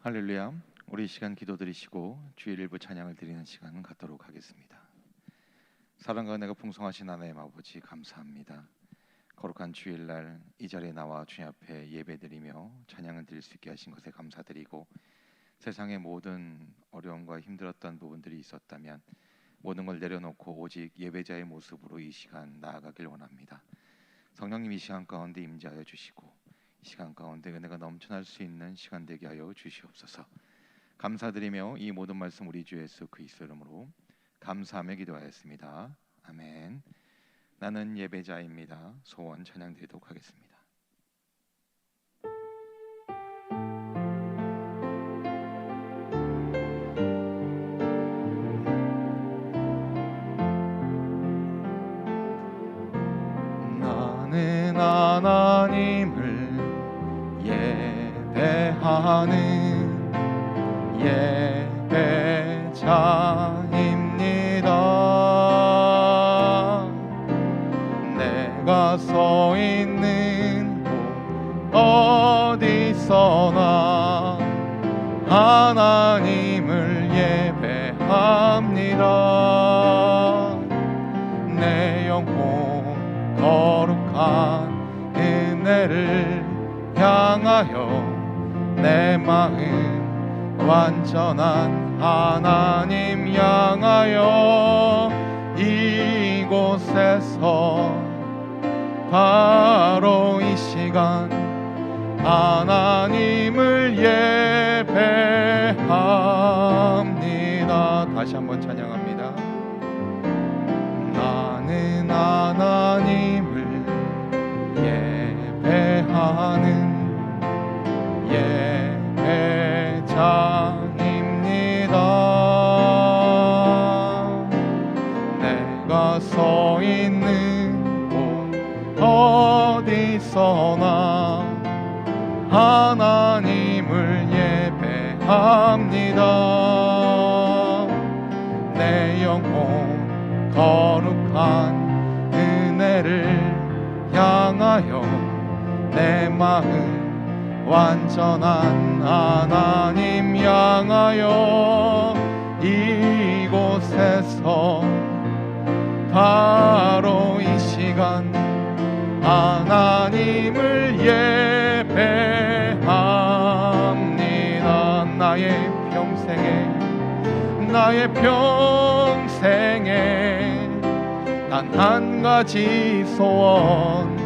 할렐루야. 우리 이 시간 기도 드리시고 주일 일부 찬양을 드리는 시간 갖도록 하겠습니다. 사랑과 은혜가 풍성하신 하나님 아버지 감사합니다. 거룩한 주일날 이 자리에 나와 주님 앞에 예배드리며 찬양을 드릴 수 있게 하신 것에 감사드리고, 세상의 모든 어려움과 힘들었던 부분들이 있었다면 모든 걸 내려놓고 오직 예배자의 모습으로 이 시간 나아가길 원합니다. 성령님 이 시간 가운데 임재하여 주시고 이 시간 가운데 은혜가 넘쳐날 수 있는 시간 되게 하여 주시옵소서. 감사드리며 이 모든 말씀 우리 주 예수 그리스도 이름으로 감사하며 기도하였습니다. 아멘. 나는 예배자입니다. 소원 찬양 드리도록 하겠습니다. 나는 하나님을 예배하는 예배자입니다. 내가 서 있는 곳 어디서나 하나님을 예배합니다. 내 영혼 거룩한 은혜를 향하여 내 마음 완전한 하나님 향하여 이곳에서 바로 이 시간 하나님을 예배합니다. 다시 한번 찬양합니다. 나는 하나님을 예배하는 예배자입니다. 내가 서 있는 곳 어디서나 하나님을 예배합니다. 내 영혼 거룩한 은혜를 향하여 내 마음 완전한 하나님 향하여 이곳에서 바로 이 시간 하나님을 예배합니다. 나의 평생에 단 한 가지 소원,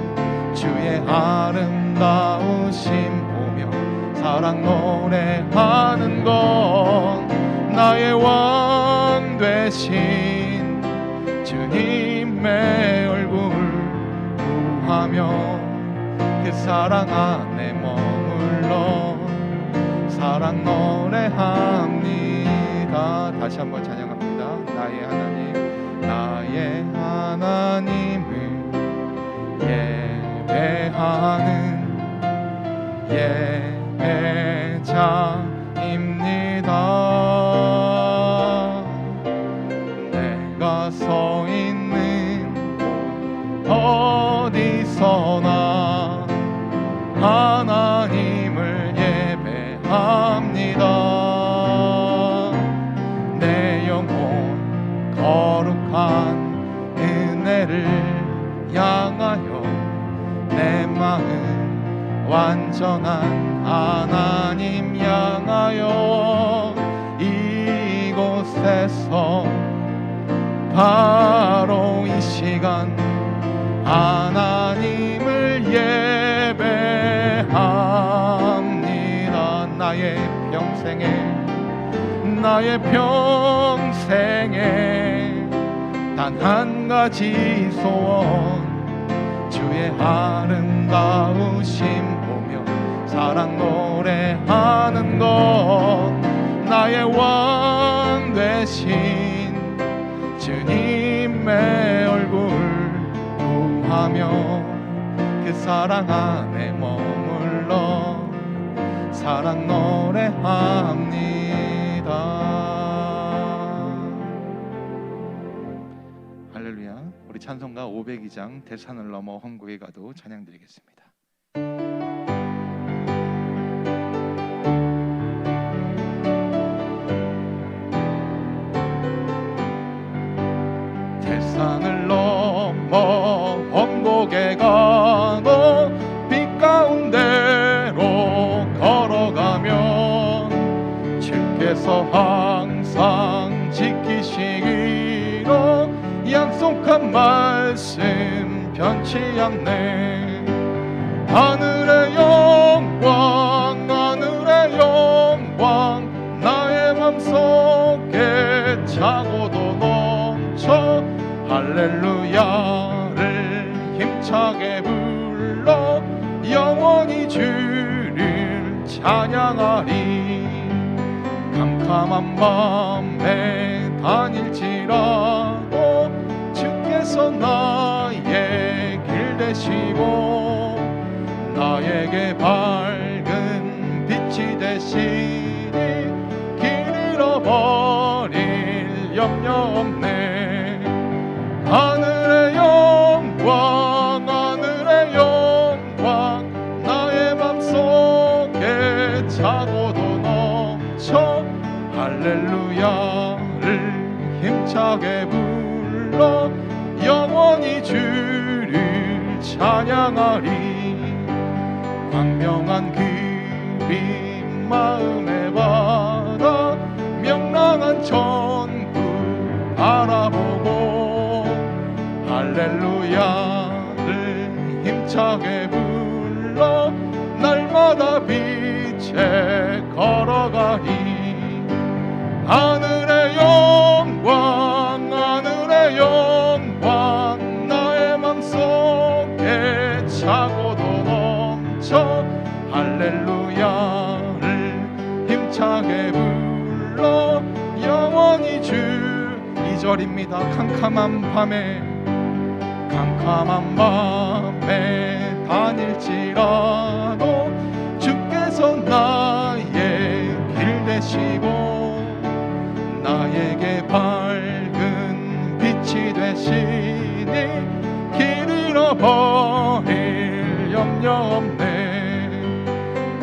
주의 아름다우심 보며 사랑 노래하는 것, 나의 왕 되신 주님의 얼굴 구하며 그 사랑 안에 머물러 사랑 노래합니다. 다시 한번 찬양합니다. 나의 하나님을 예배하는 예배자입니다. 내가 서 있는 곳 어디서나 하나님을 예배합니다. 내 영혼 거룩한 은혜를 향하여 내 마음 완전한 하나님 향하여 이곳에서 바로 이 시간 하나님을 예배합니다. 나의 평생에 단 한 가지 소원, 주의 아름다우심 보며 사랑 노래하는 것, 나의 왕 되신 주님의 얼굴 구하며 그 사랑 안에 머물러 사랑 노래합니다. 할렐루야. 우리 찬송가 502장 대산을 넘어 험국에 가도 찬양 드리겠습니다. 말씀 변치 않네. 하늘의 영광 하늘의 영광 나의 맘속에 차고도 넘쳐 할렐루야를 힘차게 불러 영원히 주를 찬양하리. 캄캄한 밤에 다닐지라도 주께서 나의 길 되시고 나에게 밝은 빛이 되시니 길 잃어버릴 염려 없네. 하늘의 영광 하늘의 영광 나의 맘속에 차고도 넘쳐 할렐루야를 힘차게 불러 영원히 주를 찬양하리. 광명한 그림 마음에 받아 명랑한 천국 바라보고 할렐루야를 힘차게 불러 날마다 빛에 걸어가리. 하늘의 영광 하늘의 영광 나의 맘속에 차고도 넘쳐 할렐루야를 힘차게 불러 영원히 주. 2절입니다. 캄캄한 밤에 다닐지라도 주께서 나의 길 되시고 나에게 밝은 빛이 되시니 길 잃어버릴 염려 없네.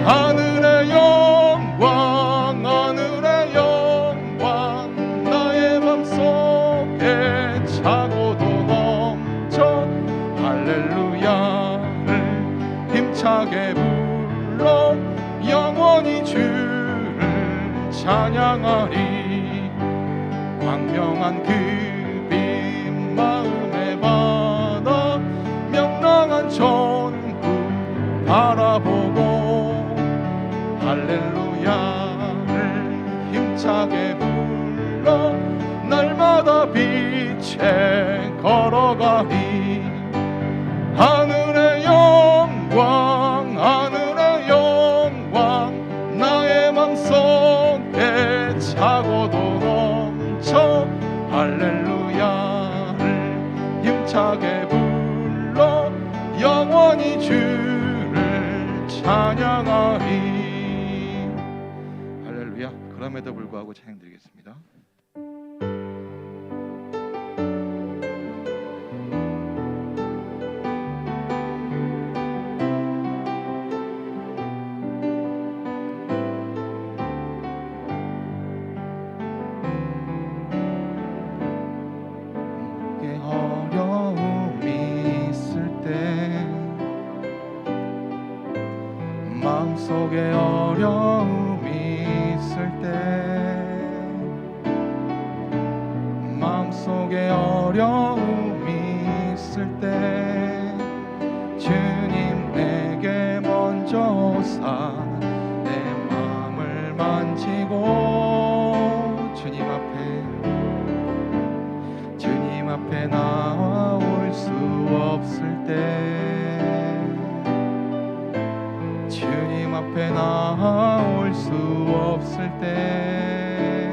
하늘의 영광 하늘의 영광 나의 맘속에 차고도 넘쳐 할렐루야를 힘차게 불러 영원히 주를 찬양하리. 광명한 그빛 마음에 받아 명랑한 천국 바라보고 할렐루야를 힘차게 불러 날마다 빛에 걸어가리. 하늘의 영광 하늘의 영광 나의 맘속에 차고도 넘쳐 할렐루야를 힘차게 불러 영원히 주를 찬양하리. 할렐루야. 그럼에도 불구하고 찬양드리겠습니다. 마음속에 어려움이 있을 때 마음속에 어려움이 있을 때 주님 내게 먼저 오사 내 마음을 만지고 주님 앞에 나올 수 없을 때 주님 앞에 나올 수 없을 때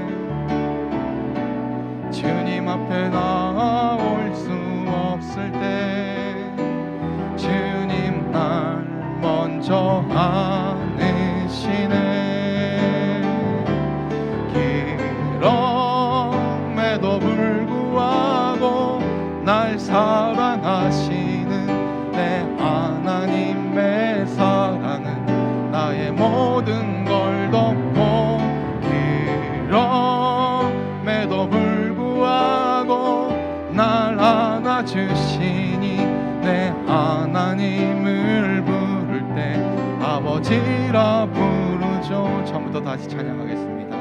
주님 앞에 나올 수 없을 때 주님 날 먼저 안으시네. 그럼에도 불구하고 날 사랑하시는 내 하나님의 사랑은 나의 모든 걸 덮고 그럼에도 불구하고 날 안아주시니 내 하나님을 부를 때 아버지라 부르죠. 처음부터 다시 찬양하겠습니다.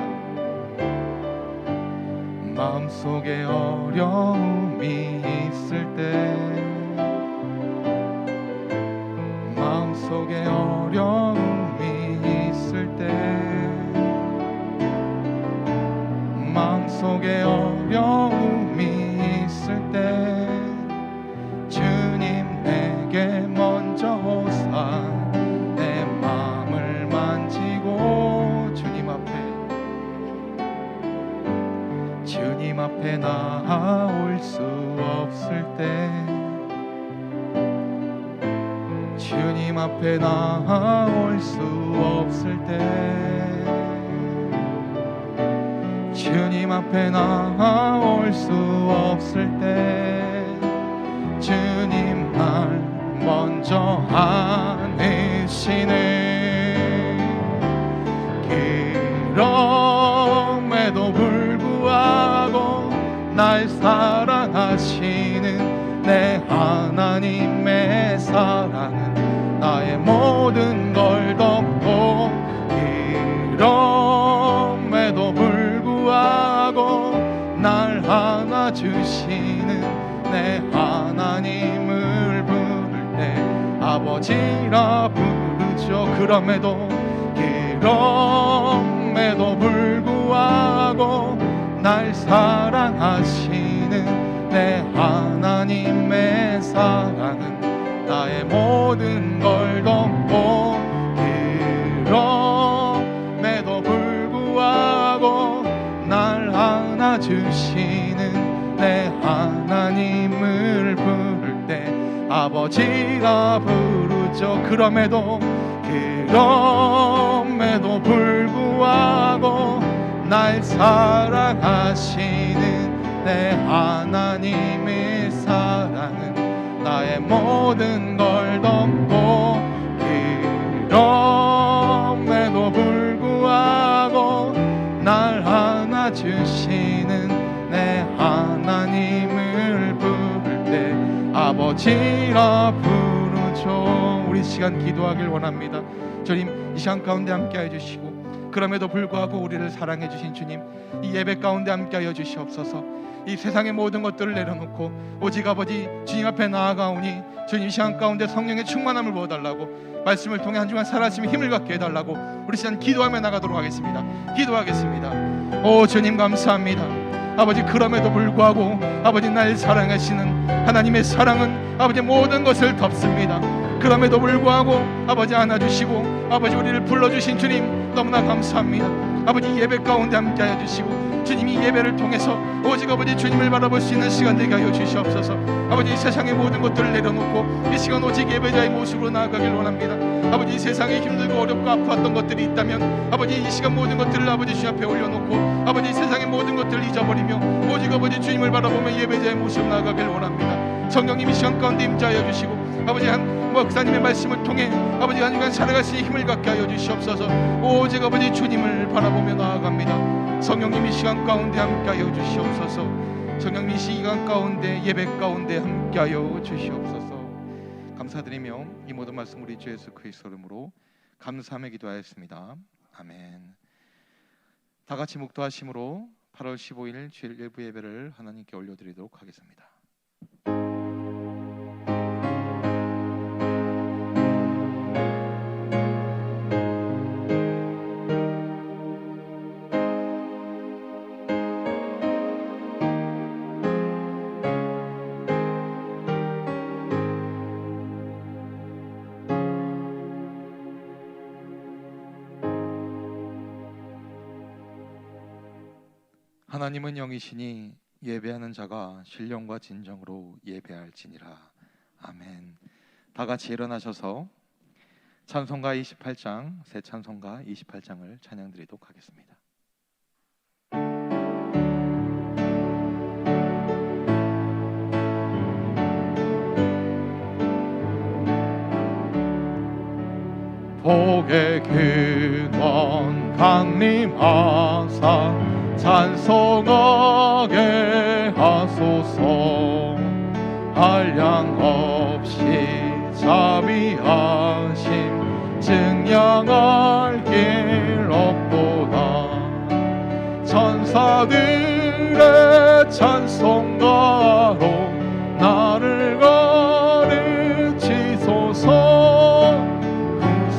마음속에 어려움이 있을 때, 마음속에 어려움이 있을 때, 마음속에 어려움이 있을 때 주님 내게 먼저 오사 내 마음을 만지고 주님 앞에 나아올 수 없을 때, 주님 앞에 나아올 수 없을 때, 주님 앞에 나아올 수 없을 때 주님 날 먼저 안으시네. 그럼에도 불구하고 날 사랑하시는 내 하나님의 사랑은 나의 모든 걸 덮고, 그럼에도 불구하고 날 안아주시는 내 하나님을 부를 때 아버지라 부르죠. 그럼에도 불구하고 날 사랑하시는 내 하나님의 사랑은 나의 모든 걸 덮고, 그럼에도 불구하고 날 안아주시는 내 하나님을 부를 때 아버지라 부르죠. 그럼에도 불구하고 날 사랑하시는 내 하나님의 사랑은 나의 모든 걸 덮고, 그럼에도 불구하고 날 안아주시는 내 하나님을 부를 때 아버지라 부르죠. 우리 시간 기도하길 원합니다. 주님, 이 시간 가운데 함께해 주시고, 그럼에도 불구하고 우리를 사랑해 주신 주님, 이 예배 가운데 함께하여 주시옵소서. 이 세상의 모든 것들을 내려놓고 오직 아버지 주님 앞에 나아가오니 주님 이 시간 가운데 성령의 충만함을 부어달라고, 말씀을 통해 한 주간 살아가시면 힘을 갖게 해달라고 우리 시간 기도하며 나가도록 하겠습니다. 기도하겠습니다. 오 주님 감사합니다. 아버지, 그럼에도 불구하고 아버지 날 사랑하시는 하나님의 사랑은 아버지 모든 것을 덮습니다. 그럼에도 불구하고 아버지 안아주시고 아버지 우리를 불러주신 주님 너무나 감사합니다. 아버지 예배 가운데 함께하여 주시고 주님이 예배를 통해서 오직 아버지 주님을 바라볼 수 있는 시간 되게 하여 주시옵소서. 아버지 이 세상의 모든 것들을 내려놓고 이 시간 오직 예배자의 모습으로 나아가길 원합니다. 아버지 이 세상에 힘들고 어렵고 아팠던 것들이 있다면 아버지 이 시간 모든 것들을 아버지 주님 앞에 올려놓고 아버지 이 세상의 모든 것들을 잊어버리며 오직 아버지 주님을 바라보며 예배자의 모습으로 나아가길 원합니다. 성령님이 시간 가운데 임재하여 주시고 아버지 한 목사님의 말씀을 통해 아버지 한 주간 살아갈 수 있는 힘을 갖게 하여 주시옵소서. 오직 아버지 주님을 바라보며 나아갑니다. 성령님이 시간 가운데 함께하여 주시옵소서. 성령님이 시간 가운데 예배 가운데 함께하여 주시옵소서. 감사드리며 이 모든 말씀 우리 주 예수 그리스도 이름으로 감사하며 기도하였습니다. 아멘. 다 같이 묵도하심으로 8월 15일 주일 일부 예배를 하나님께 올려드리도록 하겠습니다. 하나님은 영이시니 예배하는 자가 신령과 진정으로 예배할지니라. 아멘. 다 같이 일어나셔서 찬송가 28장, 새 찬송가 28장을 찬양드리도록 하겠습니다. 복의 근원 강림하사 찬송하게 하소서. 한량 없이 자비하심 증량할 길 없도다. 천사들의 찬송가로 나를 가르치소서.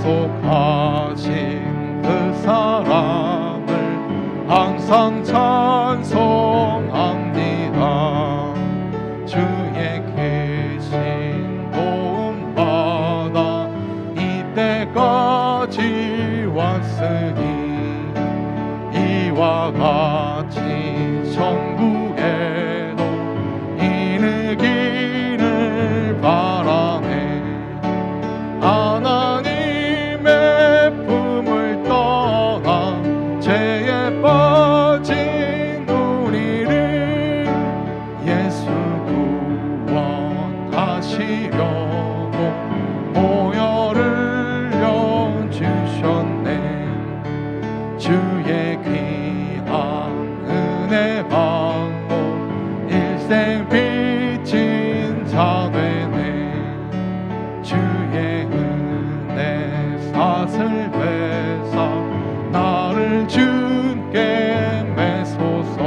구속하신 그 사랑을 항상 찬송합니다. 주의 계신 도움 받아 이때까지 왔으니 이와 같이 천국에도 이르기를 바라네. 하나님의 품을 떠나 죄에 빠진 우리를 예수 구원하시려고 보혈을 내어주셨네. 주의 귀한 은혜 받고 일생 빚진 자 되네. 주의 은혜 삭을 베사 나를 주께 매소서.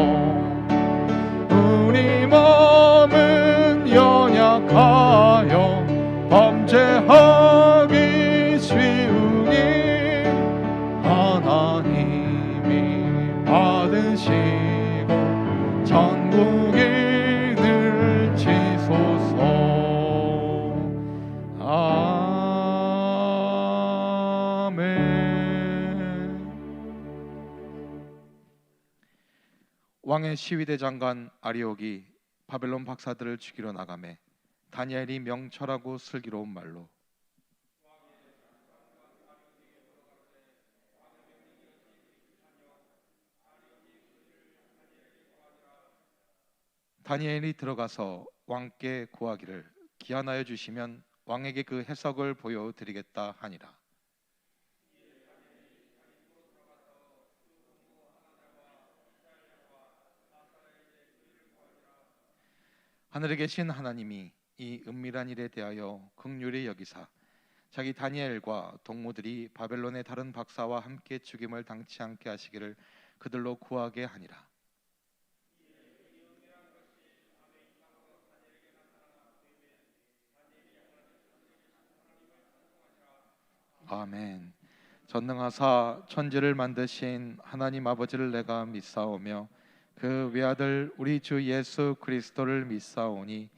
우리 마음은 연약하여 범죄하기 쉬우니 하나님이 받으시고 천국에 들치소서. 아멘. 왕의 시위대 장관 아리옥이 바벨론 박사들을 죽이러 나가매 다니엘이 명철하고 슬기로운 말로 다니엘이 들어가서 왕께 구하기를 기한하여 주시면 왕에게 그 해석을 보여드리겠다 하니라. 하늘에 계신 하나님이 이 은밀한 일에 대하여 긍휼히 여기사 자기 다니엘과 동무들이 바벨론의 다른 박사와 함께 죽임을 당치 않게 하시기를 그들로 구하게 하니라. 아멘. 전능하사 천지를 만드신 하나님 아버지를 내가 믿사오며 그 외아들 우리 주 예수 그리스도를 믿사오니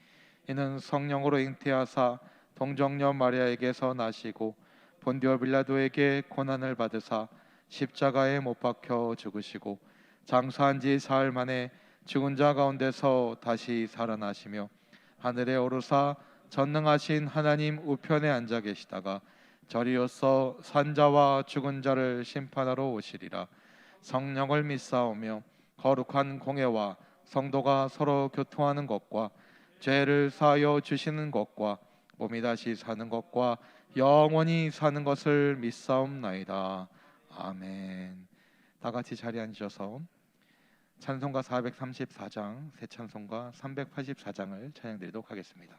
이는 성령으로 잉태하사 동정녀 마리아에게서 나시고 본디오 빌라도에게 고난을 받으사 십자가에 못 박혀 죽으시고 장사한 지 사흘 만에 죽은 자 가운데서 다시 살아나시며 하늘에 오르사 전능하신 하나님 우편에 앉아 계시다가 저리로서 산자와 죽은 자를 심판하러 오시리라. 성령을 믿사오며 거룩한 공예와 성도가 서로 교통하는 것과 죄를 사하여 주시는 것과 몸이 다시 사는 것과 영원히 사는 것을 믿사옵나이다. 아멘. 다 같이 자리에 앉으셔서 찬송가 434장, 새 찬송가 384장을 찬양드리도록 하겠습니다.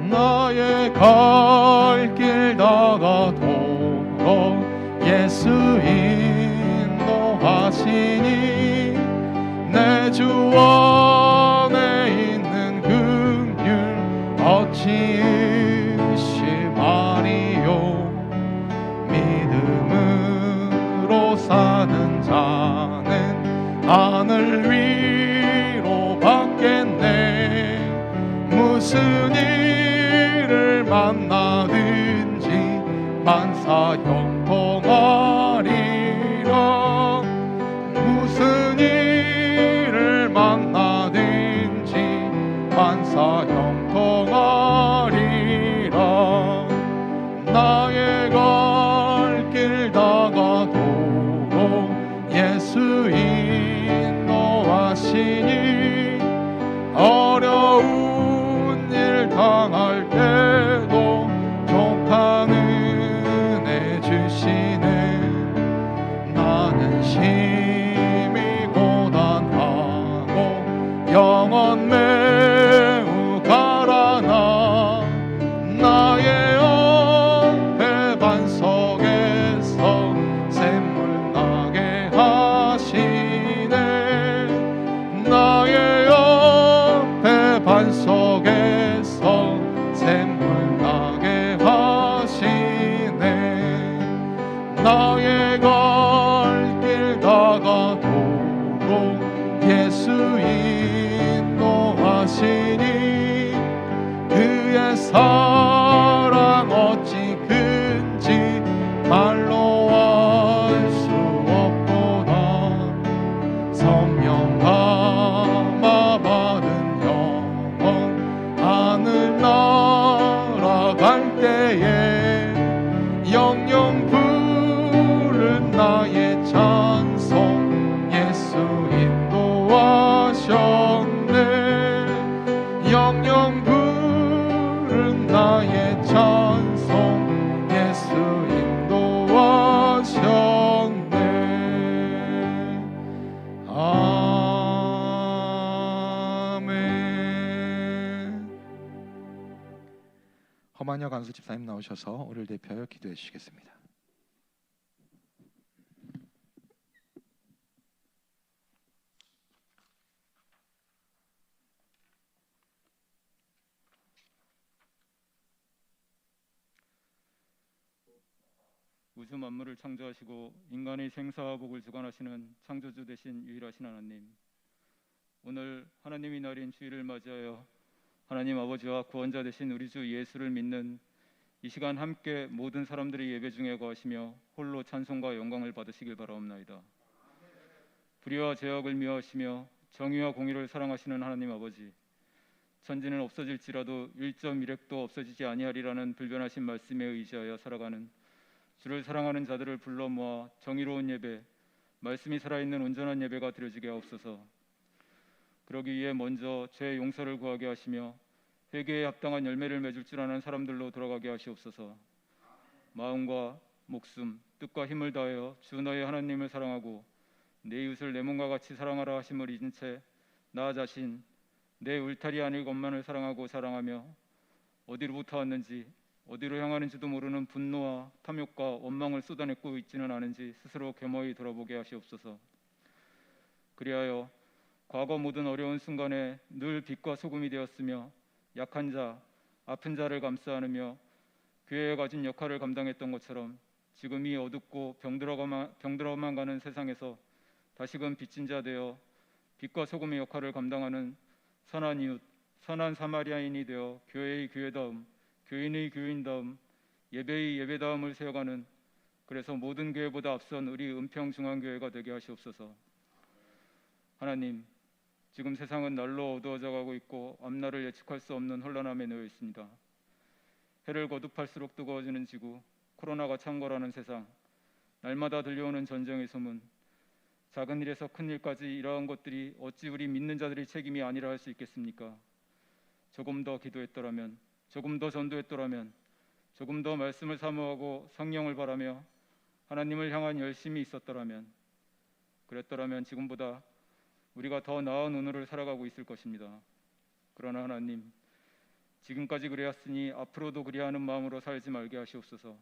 나의 갈 길 다가도록 예수 인도하시니 내 주 안에 있는 긍휼 어찌 의심하리요. 믿음으로 사는 자는 하늘 위로 받겠네. 무슨 일을 만나든지 만사 형통하리라. 무슨 일을 만나든지 만사 형통하리라. 나의 갈 길 다가도록 예수 인도하시니 어려운 일 당할 때도 족한 은혜 주 나의 찬송 예수 인도하셨네. 아멘. 허만여 간수 집사님 나오셔서 우리를 대표하여 기도해 주시겠습니다. 우주 만물을 창조하시고 인간의 생사와 복을 주관하시는 창조주 되신 유일하신 하나님, 오늘 하나님이 날인 주일을 맞이하여 하나님 아버지와 구원자 되신 우리 주 예수를 믿는 이 시간 함께 모든 사람들이 예배 중에 거하시며 홀로 찬송과 영광을 받으시길 바라옵나이다. 불의와 죄악을 미워하시며 정의와 공의를 사랑하시는 하나님 아버지, 천지는 없어질지라도 1.1핵도 없어지지 아니하리라는 불변하신 말씀에 의지하여 살아가는 주를 사랑하는 자들을 불러 모아 정의로운 예배, 말씀이 살아있는 온전한 예배가 드려지게 하옵소서. 그러기 위해 먼저 죄 용서를 구하게 하시며 회개에 합당한 열매를 맺을 줄 아는 사람들로 돌아가게 하시옵소서. 마음과 목숨, 뜻과 힘을 다하여 주 너의 하나님을 사랑하고 내 이웃을 내 몸과 같이 사랑하라 하심을 잊은 채 나 자신, 내 울타리 아닐 것만을 사랑하고 자랑하며 어디로부터 왔는지 어디로 향하는지도 모르는 분노와 탐욕과 원망을 쏟아내고 있지는 않은지 스스로 겸허히 돌아보게 하시옵소서. 그리하여 과거 모든 어려운 순간에 늘 빛과 소금이 되었으며 약한 자, 아픈 자를 감싸 안으며 교회에 가진 역할을 감당했던 것처럼 지금 이 어둡고 병들어만 가는 세상에서 다시금 빚진 자 되어 빛과 소금의 역할을 감당하는 선한 이웃, 선한 사마리아인이 되어 교회의 교회다움, 교인의 교인다움, 예배의 예배다움을 세워가는, 그래서 모든 교회보다 앞선 우리 은평중앙교회가 되게 하시옵소서. 하나님, 지금 세상은 날로 어두워져 가고 있고 앞날을 예측할 수 없는 혼란함에 놓여 있습니다. 해를 거듭할수록 뜨거워지는 지구, 코로나가 창궐하는 세상, 날마다 들려오는 전쟁의 소문, 작은 일에서 큰 일까지 이러한 것들이 어찌 우리 믿는 자들의 책임이 아니라 할 수 있겠습니까? 조금 더 기도했더라면, 조금 더 전도했더라면, 조금 더 말씀을 사모하고 성령을 바라며 하나님을 향한 열심이 있었더라면, 그랬더라면 지금보다 우리가 더 나은 오늘을 살아가고 있을 것입니다. 그러나 하나님, 지금까지 그래왔으니 앞으로도 그리하는 마음으로 살지 말게 하시옵소서.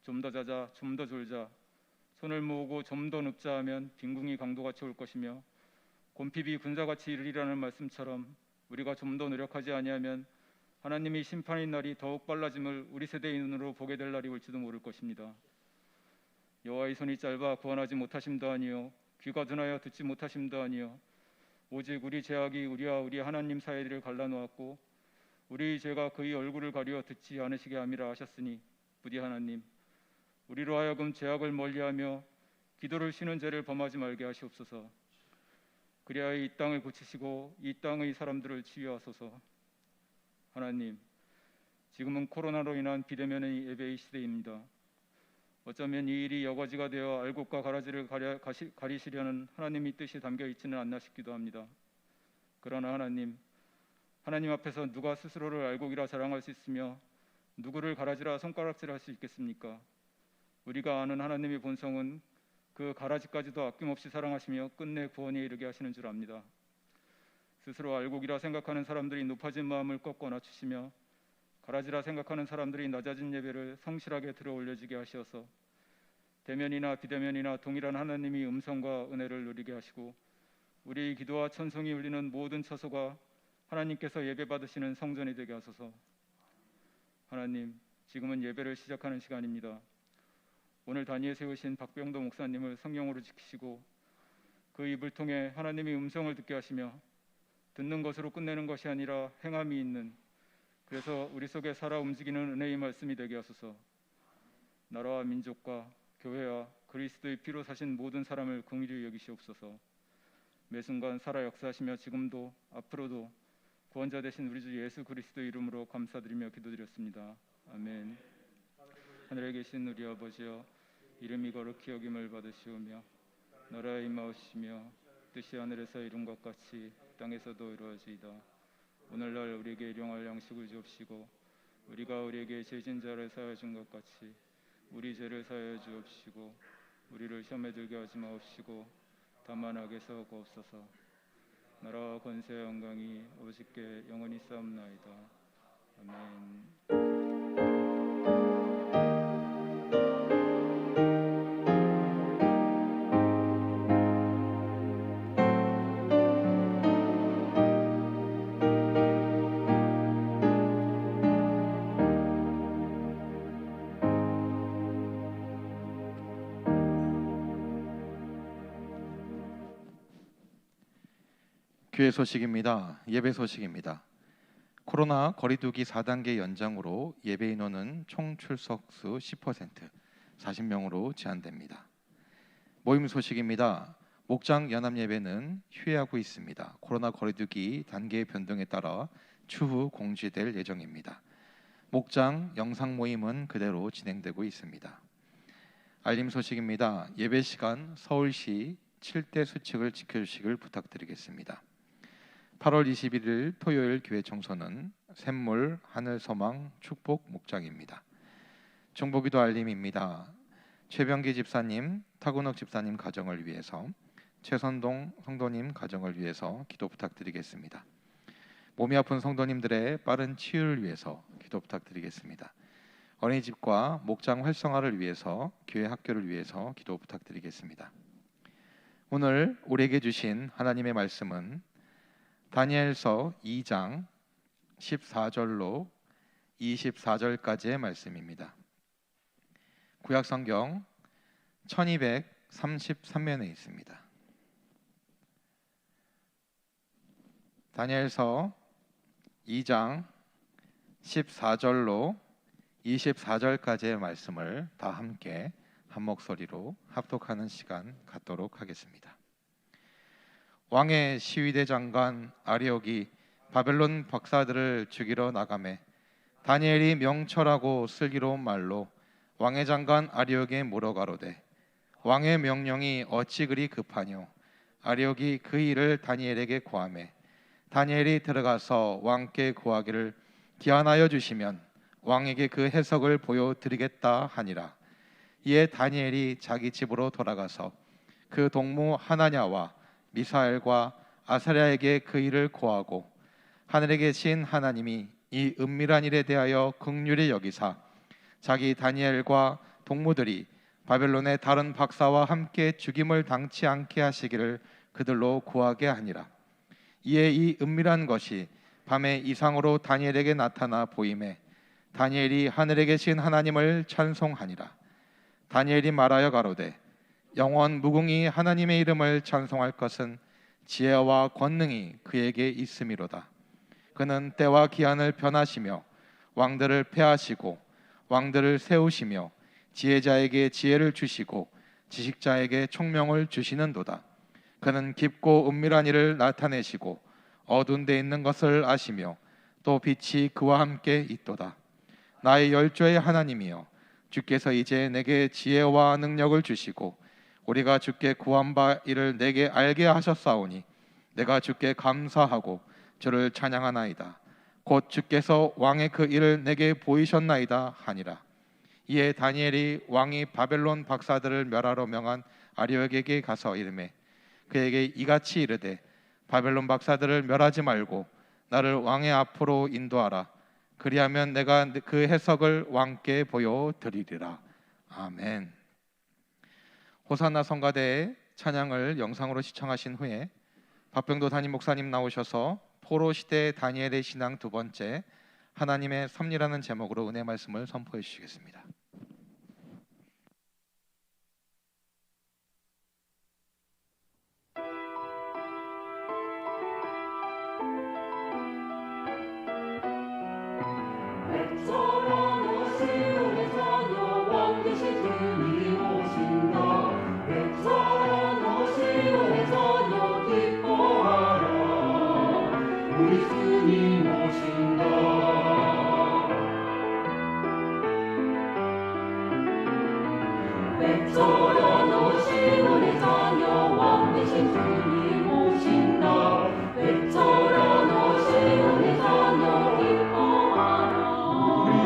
좀 더 자자, 좀 더 졸자, 손을 모으고 좀 더 눕자 하면 빈궁이 강도같이 올 것이며 곰핍이 군사같이 이르리라는 말씀처럼 우리가 좀 더 노력하지 아니하면 하나님의 심판의 날이 더욱 빨라짐을 우리 세대의 눈으로 보게 될 날이 올지도 모를 것입니다. 여호와의 손이 짧아 구원하지 못하심도 아니요 귀가 둔하여 듣지 못하심도 아니요 오직 우리 죄악이 우리와 우리 하나님 사이를 갈라놓았고 우리의 죄가 그의 얼굴을 가리어 듣지 않으시게 함이라 하셨으니 부디 하나님, 우리로 하여금 죄악을 멀리하며 기도를 쉬는 죄를 범하지 말게 하시옵소서. 그리하여 이 땅을 고치시고 이 땅의 사람들을 치유하소서. 하나님, 지금은 코로나로 인한 비대면의 예배의 시대입니다. 어쩌면 이 일이 여과지가 되어 알곡과 가라지를 가리시려는 하나님의 뜻이 담겨 있지는 않나 싶기도 합니다. 그러나 하나님 앞에서 누가 스스로를 알곡이라 자랑할 수 있으며 누구를 가라지라 손가락질할 수 있겠습니까? 우리가 아는 하나님의 본성은 그 가라지까지도 아낌없이 사랑하시며 끝내 구원에 이르게 하시는 줄 압니다. 스스로 알곡이라 생각하는 사람들이 높아진 마음을 꺾어 낮추시며 가라지라 생각하는 사람들이 낮아진 예배를 성실하게 들어 올려지게 하시어서 대면이나 비대면이나 동일한 하나님의 음성과 은혜를 누리게 하시고 우리의 기도와 찬송이 울리는 모든 처소가 하나님께서 예배 받으시는 성전이 되게 하소서. 하나님, 지금은 예배를 시작하는 시간입니다. 오늘 단위에 세우신 박병도 목사님을 성령으로 지키시고 그 입을 통해 하나님의 음성을 듣게 하시며 듣는 것으로 끝내는 것이 아니라 행함이 있는, 그래서 우리 속에 살아 움직이는 은혜의 말씀이 되게 하소서. 나라와 민족과 교회와 그리스도의 피로 사신 모든 사람을 긍휼히 여기시옵소서. 매 순간 살아 역사하시며 지금도 앞으로도 구원자 되신 우리 주 예수 그리스도의 이름으로 감사드리며 기도드렸습니다. 아멘. 하늘에 계신 우리 아버지여, 이름이 거룩히 여김을 받으시오며 나라에 임하오시며 뜻이 하늘에서 이룬 것 같이 땅에서도 이루어지이다. 오늘날 우리에게 일용할 양식을 주옵시고 우리가 우리에게 죄진 자를 사하여 준 것 같이 우리 죄를 사하여 주옵시고 우리를 시험에 들게 하지 마옵시고 다만 악에서 구하옵소서. 나라와 권세와 영광이 오직게 영원히 싸움나이다. 아멘. 교회 소식입니다. 예배 소식입니다. 코로나 거리두기 4단계 연장으로 예배 인원은 총 출석 수 10%, 40명으로 제한됩니다. 모임 소식입니다. 목장 연합 예배는 휴회하고 있습니다. 코로나 거리두기 단계의 변동에 따라 추후 공지될 예정입니다. 목장 영상 모임은 그대로 진행되고 있습니다. 알림 소식입니다. 예배 시간 서울시 7대 수칙을 지켜주시길 부탁드리겠습니다. 8월 21일 토요일 교회 청소는 샘물 하늘서망 축복 목장입니다. 중보기도 알림입니다. 최병기 집사님, 타군옥 집사님 가정을 위해서, 최선동 성도님 가정을 위해서 기도 부탁드리겠습니다. 몸이 아픈 성도님들의 빠른 치유를 위해서 기도 부탁드리겠습니다. 어린이집과 목장 활성화를 위해서, 교회 학교를 위해서 기도 부탁드리겠습니다. 오늘 우리에게 주신 하나님의 말씀은 다니엘서 2장 14절로 24절까지의 말씀입니다. 구약성경 1233면에 있습니다. 다니엘서 2장 14절로 24절까지의 말씀을 다 함께 한 목소리로 합독하는 시간 갖도록 하겠습니다. 왕의 시위대 장관 아리옥이 바벨론 박사들을 죽이러 나가매 다니엘이 명철하고 슬기로운 말로 왕의 장관 아리옥에 물어가로되 왕의 명령이 어찌 그리 급하뇨? 아리옥이 그 일을 다니엘에게 고하매 다니엘이 들어가서 왕께 고하기를 기한하여 주시면 왕에게 그 해석을 보여드리겠다 하니라. 이에 다니엘이 자기 집으로 돌아가서 그 동무 하나냐와 미사엘과 아사랴에게 그 일을 고하고 하늘에 계신 하나님이 이 은밀한 일에 대하여 긍휼히 여기사 자기 다니엘과 동무들이 바벨론의 다른 박사와 함께 죽임을 당치 않게 하시기를 그들로 구하게 하니라. 이에 이 은밀한 것이 밤에 이상으로 다니엘에게 나타나 보임에 다니엘이 하늘에 계신 하나님을 찬송하니라. 다니엘이 말하여 가로되 영원 무궁히 하나님의 이름을 찬송할 것은 지혜와 권능이 그에게 있음이로다. 그는 때와 기한을 변하시며 왕들을 패하시고 왕들을 세우시며 지혜자에게 지혜를 주시고 지식자에게 총명을 주시는도다. 그는 깊고 은밀한 일을 나타내시고 어두운 데 있는 것을 아시며 또 빛이 그와 함께 있도다. 나의 열조의 하나님이여, 주께서 이제 내게 지혜와 능력을 주시고 우리가 주께 구한 바 이를 내게 알게 하셨사오니 내가 주께 감사하고 주를 찬양하나이다. 곧 주께서 왕의 그 일을 내게 보이셨나이다 하니라. 이에 다니엘이 왕이 바벨론 박사들을 멸하러 명한 아리옥에게 가서 이르매 그에게 이같이 이르되 바벨론 박사들을 멸하지 말고 나를 왕의 앞으로 인도하라. 그리하면 내가 그 해석을 왕께 보여드리리라. 아멘. 호산나 성가대의 찬양을 영상으로 시청하신 후에 박병도 담임 목사님 나오셔서 포로 시대 다니엘의 신앙 두 번째 하나님의 섭리라는 제목으로 은혜 말씀을 선포해 주시겠습니다. 백설한 오시오니 자녀 기뻐하라.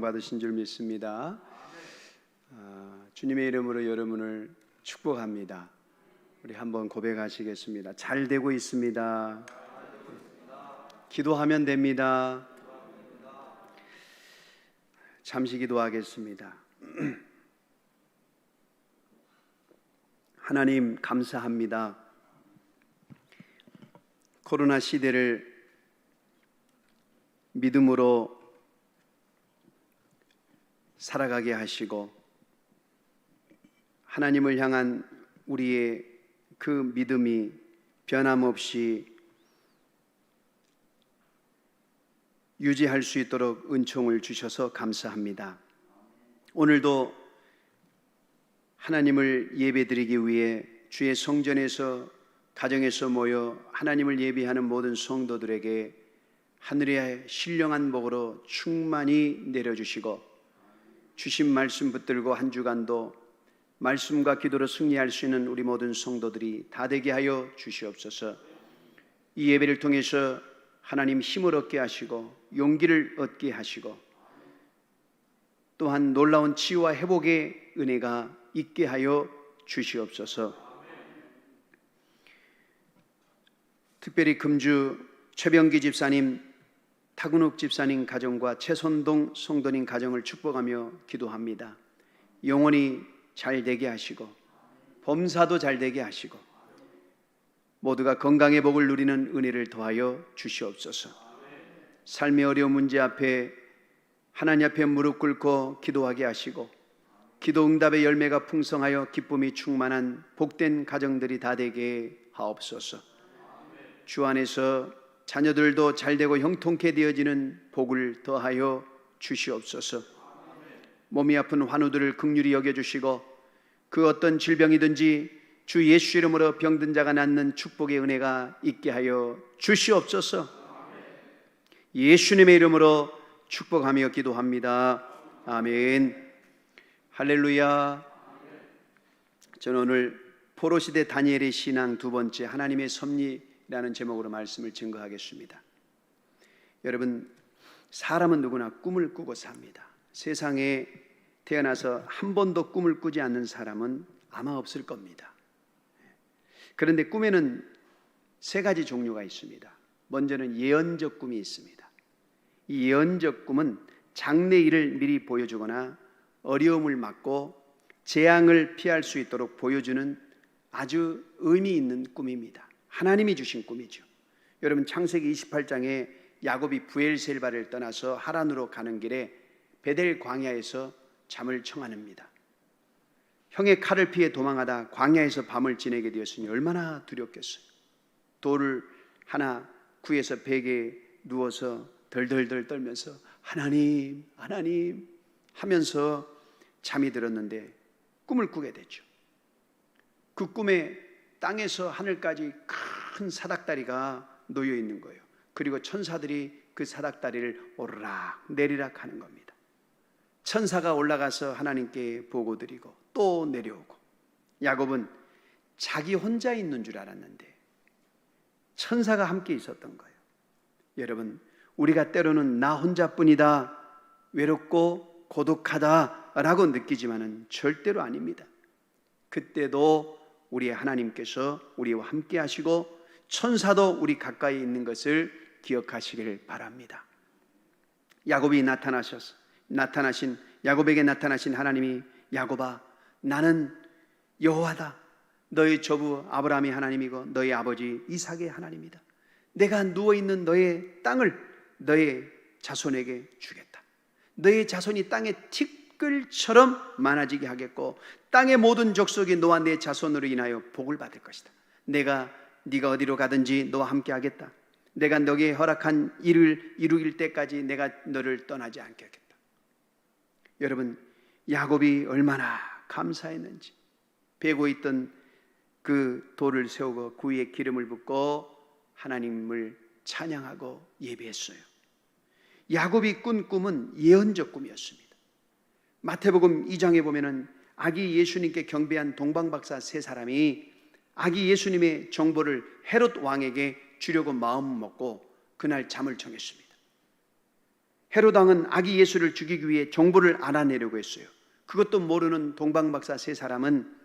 소망 받으신 줄 믿습니다. 주님의 이름으로 여러분을 축복합니다. 우리 한번 고백하시겠습니다. 잘 되고 있습니다. 기도하면 됩니다. 잠시 기도하겠습니다. 하나님 감사합니다. 코로나 시대를 믿음으로 살아가게 하시고 하나님을 향한 우리의 그 믿음이 변함없이 유지할 수 있도록 은총을 주셔서 감사합니다. 오늘도 하나님을 예배드리기 위해 주의 성전에서 가정에서 모여 하나님을 예배하는 모든 성도들에게 하늘의 신령한 복으로 충만히 내려주시고 주신 말씀 붙들고 한 주간도 말씀과 기도로 승리할 수 있는 우리 모든 성도들이 다 되게 하여 주시옵소서. 이 예배를 통해서 하나님 힘을 얻게 하시고 용기를 얻게 하시고 또한 놀라운 치유와 회복의 은혜가 있게 하여 주시옵소서. 특별히 금주 최병기 집사님, 타근욱 집사님 가정과 최선동 성도님 가정을 축복하며 기도합니다. 영원히 잘 되게 하시고 범사도 잘 되게 하시고 모두가 건강의 복을 누리는 은혜를 더하여 주시옵소서. 삶의 어려운 문제 앞에 하나님 앞에 무릎 꿇고 기도하게 하시고 기도 응답의 열매가 풍성하여 기쁨이 충만한 복된 가정들이 다 되게 하옵소서. 주 안에서 자녀들도 잘되고 형통케 되어지는 복을 더하여 주시옵소서. 몸이 아픈 환우들을 긍휼히 여겨주시고 그 어떤 질병이든지 주 예수 이름으로 병든 자가 낫는 축복의 은혜가 있게 하여 주시옵소서. 예수님의 이름으로 축복하며 기도합니다. 아멘. 할렐루야. 저는 오늘 포로시대 다니엘의 신앙 두 번째 하나님의 섭리라는 제목으로 말씀을 증거하겠습니다. 여러분, 사람은 누구나 꿈을 꾸고 삽니다. 세상에 태어나서 한 번도 꿈을 꾸지 않는 사람은 아마 없을 겁니다. 그런데 꿈에는 세 가지 종류가 있습니다. 먼저는 예언적 꿈이 있습니다. 이 예언적 꿈은 장래일을 미리 보여주거나 어려움을 막고 재앙을 피할 수 있도록 보여주는 아주 의미 있는 꿈입니다. 하나님이 주신 꿈이죠. 여러분, 창세기 28장에 야곱이 부엘셀바를 떠나서 하란으로 가는 길에 베델 광야에서 잠을 청하는니다. 형의 칼을 피해 도망하다 광야에서 밤을 지내게 되었으니 얼마나 두렵겠어요. 돌을 하나 구해서 베개에 누워서 덜덜덜 떨면서 하나님, 하나님 하면서 잠이 들었는데 꿈을 꾸게 됐죠. 그 꿈에 땅에서 하늘까지 큰 사닥다리가 놓여 있는 거예요. 그리고 천사들이 그 사닥다리를 오르락 내리락 하는 겁니다. 천사가 올라가서 하나님께 보고드리고 또 내려오고, 야곱은 자기 혼자 있는 줄 알았는데 천사가 함께 있었던 거예요. 여러분, 우리가 때로는 나 혼자뿐이다, 외롭고 고독하다라고 느끼지만은 절대로 아닙니다. 그때도 우리 하나님께서 우리와 함께 하시고 천사도 우리 가까이 있는 것을 기억하시길 바랍니다. 야곱에게 나타나신 하나님이, 야곱아, 나는 여호와다. 너의 조부 아브라함의 하나님이고 너의 아버지 이삭의 하나님이다. 내가 누워있는 너의 땅을 너의 자손에게 주겠다. 너의 자손이 땅의 티끌처럼 많아지게 하겠고 땅의 모든 족속이 너와 내 자손으로 인하여 복을 받을 것이다. 내가 네가 어디로 가든지 너와 함께 하겠다. 내가 너에게 허락한 일을 이루길 때까지 내가 너를 떠나지 않겠다. 여러분, 야곱이 얼마나 감사했는지. 베고 있던 그 돌을 세우고 그 위에 기름을 붓고 하나님을 찬양하고 예배했어요. 야곱이 꾼 꿈은 예언적 꿈이었습니다. 마태복음 2장에 보면은 아기 예수님께 경배한 동방박사 세 사람이 아기 예수님의 정보를 헤롯 왕에게 주려고 마음 먹고 그날 잠을 청했습니다. 헤롯 왕은 아기 예수를 죽이기 위해 정보를 알아내려고 했어요. 그것도 모르는 동방박사 세 사람은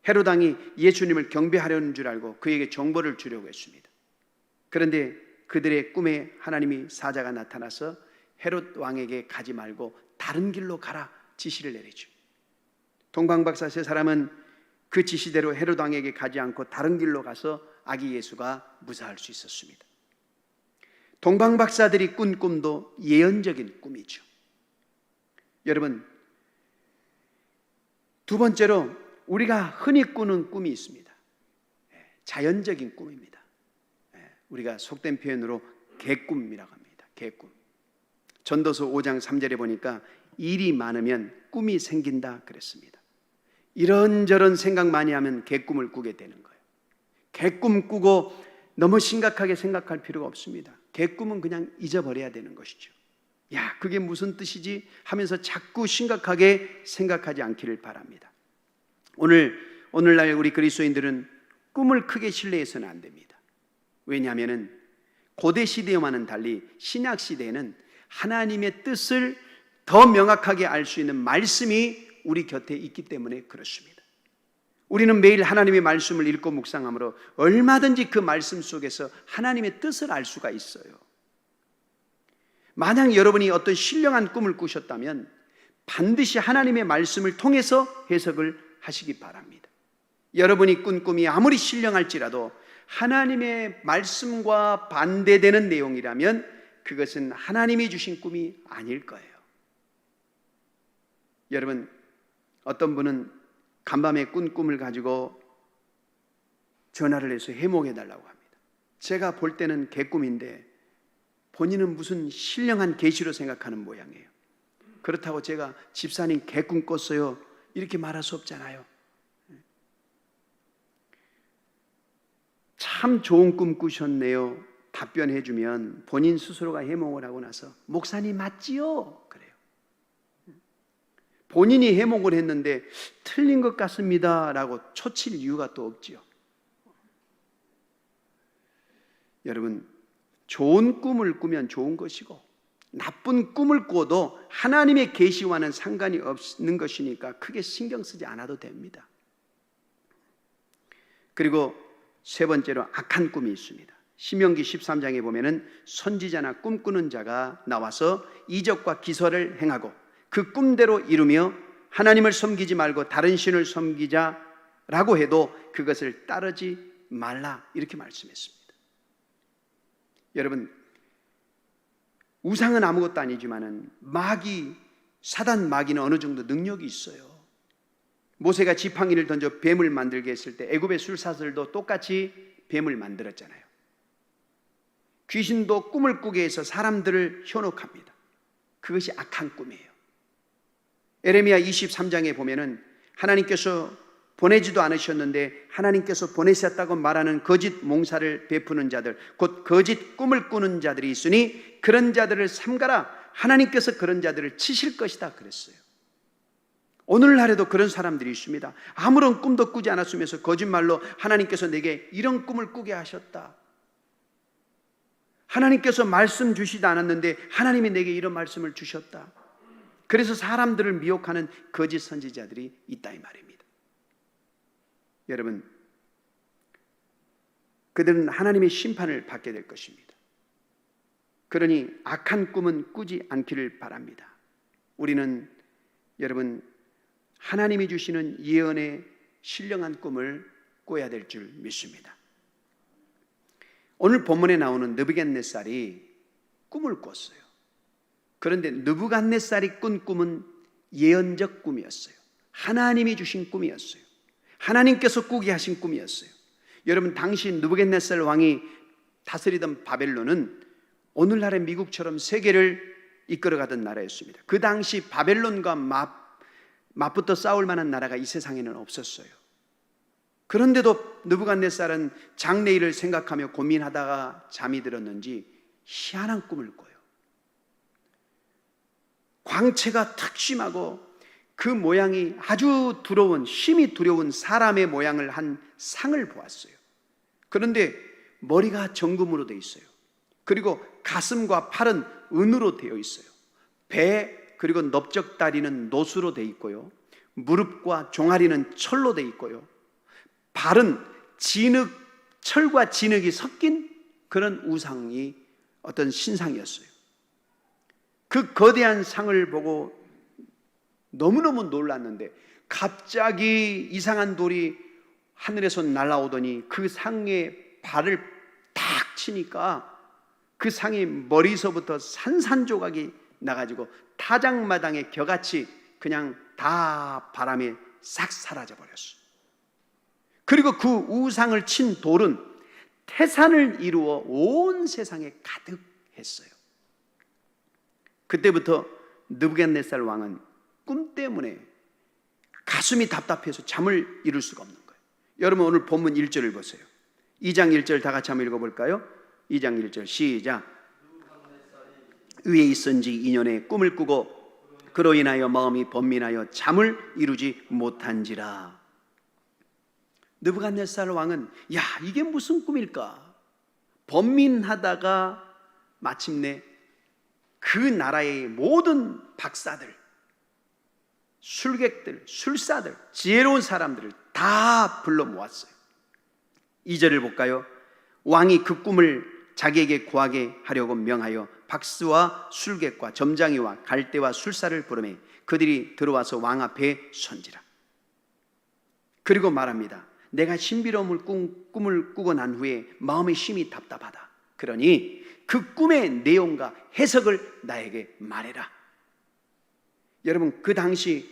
헤롯 왕이 예수님을 경배하려는 줄 알고 그에게 정보를 주려고 했습니다. 그런데 그들의 꿈에 하나님이 사자가 나타나서 헤롯 왕에게 가지 말고 다른 길로 가라 지시를 내리죠. 동방박사 세 사람은 그 지시대로 헤롯 왕에게 가지 않고 다른 길로 가서 아기 예수가 무사할 수 있었습니다. 동방박사들이 꾼 꿈도 예언적인 꿈이죠. 여러분, 두 번째로 우리가 흔히 꾸는 꿈이 있습니다. 자연적인 꿈입니다. 우리가 속된 표현으로 개꿈이라고 합니다. 개꿈. 전도서 5장 3절에 보니까 일이 많으면 꿈이 생긴다 그랬습니다. 이런저런 생각 많이 하면 개꿈을 꾸게 되는 거예요. 개꿈 꾸고 너무 심각하게 생각할 필요가 없습니다. 개꿈은 그냥 잊어버려야 되는 것이죠. 야, 그게 무슨 뜻이지? 하면서 자꾸 심각하게 생각하지 않기를 바랍니다. 오늘날 우리 그리스도인들은 꿈을 크게 신뢰해서는 안 됩니다. 왜냐하면 고대 시대와는 달리 신약 시대에는 하나님의 뜻을 더 명확하게 알 수 있는 말씀이 우리 곁에 있기 때문에 그렇습니다. 우리는 매일 하나님의 말씀을 읽고 묵상함으로 얼마든지 그 말씀 속에서 하나님의 뜻을 알 수가 있어요. 만약 여러분이 어떤 신령한 꿈을 꾸셨다면 반드시 하나님의 말씀을 통해서 해석을 하시기 바랍니다. 여러분이 꾼 꿈이 아무리 신령할지라도 하나님의 말씀과 반대되는 내용이라면 그것은 하나님이 주신 꿈이 아닐 거예요. 여러분, 어떤 분은 간밤에 꾼 꿈을 가지고 전화를 해서 해몽해 달라고 합니다. 제가 볼 때는 개꿈인데 본인은 무슨 신령한 계시로 생각하는 모양이에요. 그렇다고 제가 집사님 개꿈 꿨어요 이렇게 말할 수 없잖아요. 참 좋은 꿈 꾸셨네요 답변해 주면 본인 스스로가 해몽을 하고 나서 목사님 맞지요? 그래요. 본인이 해몽을 했는데 틀린 것 같습니다 라고 초칠 이유가 또 없지요. 여러분, 좋은 꿈을 꾸면 좋은 것이고 나쁜 꿈을 꿔도 하나님의 계시와는 상관이 없는 것이니까 크게 신경 쓰지 않아도 됩니다. 그리고 세 번째로 악한 꿈이 있습니다. 신명기 13장에 보면은 선지자나 꿈꾸는 자가 나와서 이적과 기설을 행하고 그 꿈대로 이루며 하나님을 섬기지 말고 다른 신을 섬기자라고 해도 그것을 따르지 말라 이렇게 말씀했습니다. 여러분, 우상은 아무것도 아니지만은 사단 마귀는 어느 정도 능력이 있어요. 모세가 지팡이를 던져 뱀을 만들게 했을 때 애굽의 술사들도 똑같이 뱀을 만들었잖아요. 귀신도 꿈을 꾸게 해서 사람들을 현혹합니다. 그것이 악한 꿈이에요. 에레미야 23장에 보면은 하나님께서 보내지도 않으셨는데 하나님께서 보내셨다고 말하는 거짓 몽사를 베푸는 자들, 곧 거짓 꿈을 꾸는 자들이 있으니 그런 자들을 삼가라. 하나님께서 그런 자들을 치실 것이다 그랬어요. 오늘날에도 그런 사람들이 있습니다. 아무런 꿈도 꾸지 않았으면서 거짓말로 하나님께서 내게 이런 꿈을 꾸게 하셨다. 하나님께서 말씀 주시지 않았는데 하나님이 내게 이런 말씀을 주셨다. 그래서 사람들을 미혹하는 거짓 선지자들이 있다 이 말입니다. 여러분, 그들은 하나님의 심판을 받게 될 것입니다. 그러니 악한 꿈은 꾸지 않기를 바랍니다. 우리는 여러분 하나님이 주시는 예언의 신령한 꿈을 꿔야 될 줄 믿습니다. 오늘 본문에 나오는 느부갓네살이 꿈을 꿨어요. 그런데 느부갓네살이 꾼 꿈은 예언적 꿈이었어요. 하나님이 주신 꿈이었어요. 하나님께서 꾸게 하신 꿈이었어요. 여러분, 당시 느부갓네살 왕이 다스리던 바벨론은 오늘날의 미국처럼 세계를 이끌어가던 나라였습니다. 그 당시 바벨론과 맞붙어 싸울 만한 나라가 이 세상에는 없었어요. 그런데도 느부갓네살은 장래일을 생각하며 고민하다가 잠이 들었는지 희한한 꿈을 꿔요. 광채가 특심하고 그 모양이 아주 두려운, 심히 두려운 사람의 모양을 한 상을 보았어요. 그런데 머리가 정금으로 되어 있어요. 그리고 가슴과 팔은 은으로 되어 있어요. 배 그리고 넓적다리는 노수로 돼 있고요. 무릎과 종아리는 철로 돼 있고요. 발은 철과 진흙이 섞인 그런 우상이 어떤 신상이었어요. 그 거대한 상을 보고 너무너무 놀랐는데 갑자기 이상한 돌이 하늘에서 날아오더니 그 상에 발을 탁 치니까 그 상의 머리서부터 산산조각이 나가지고 타작마당의 겨같이 그냥 다 바람에 싹 사라져 버렸어요. 그리고 그 우상을 친 돌은 태산을 이루어 온 세상에 가득했어요. 그때부터 느부갓네살 왕은 꿈 때문에 가슴이 답답해서 잠을 이룰 수가 없는 거예요. 여러분 오늘 본문 1절을 보세요. 2장 1절 다 같이 한번 읽어볼까요? 2장 1절 시작. 위에 있은 지 2년에 꿈을 꾸고 그로 인하여 마음이 번민하여 잠을 이루지 못한지라. 느부갓네살 왕은 야 이게 무슨 꿈일까? 번민하다가 마침내 그 나라의 모든 박사들, 술객들, 술사들, 지혜로운 사람들을 다 불러 모았어요. 2절을 볼까요? 왕이 그 꿈을 자기에게 구하게 하려고 명하여 박스와 술객과 점장이와 갈대와 술사를 부르매 그들이 들어와서 왕 앞에 선지라. 그리고 말합니다. 내가 신비로운 꿈을 꾸고 난 후에 마음이 심히 답답하다. 그러니 그 꿈의 내용과 해석을 나에게 말해라. 여러분 그 당시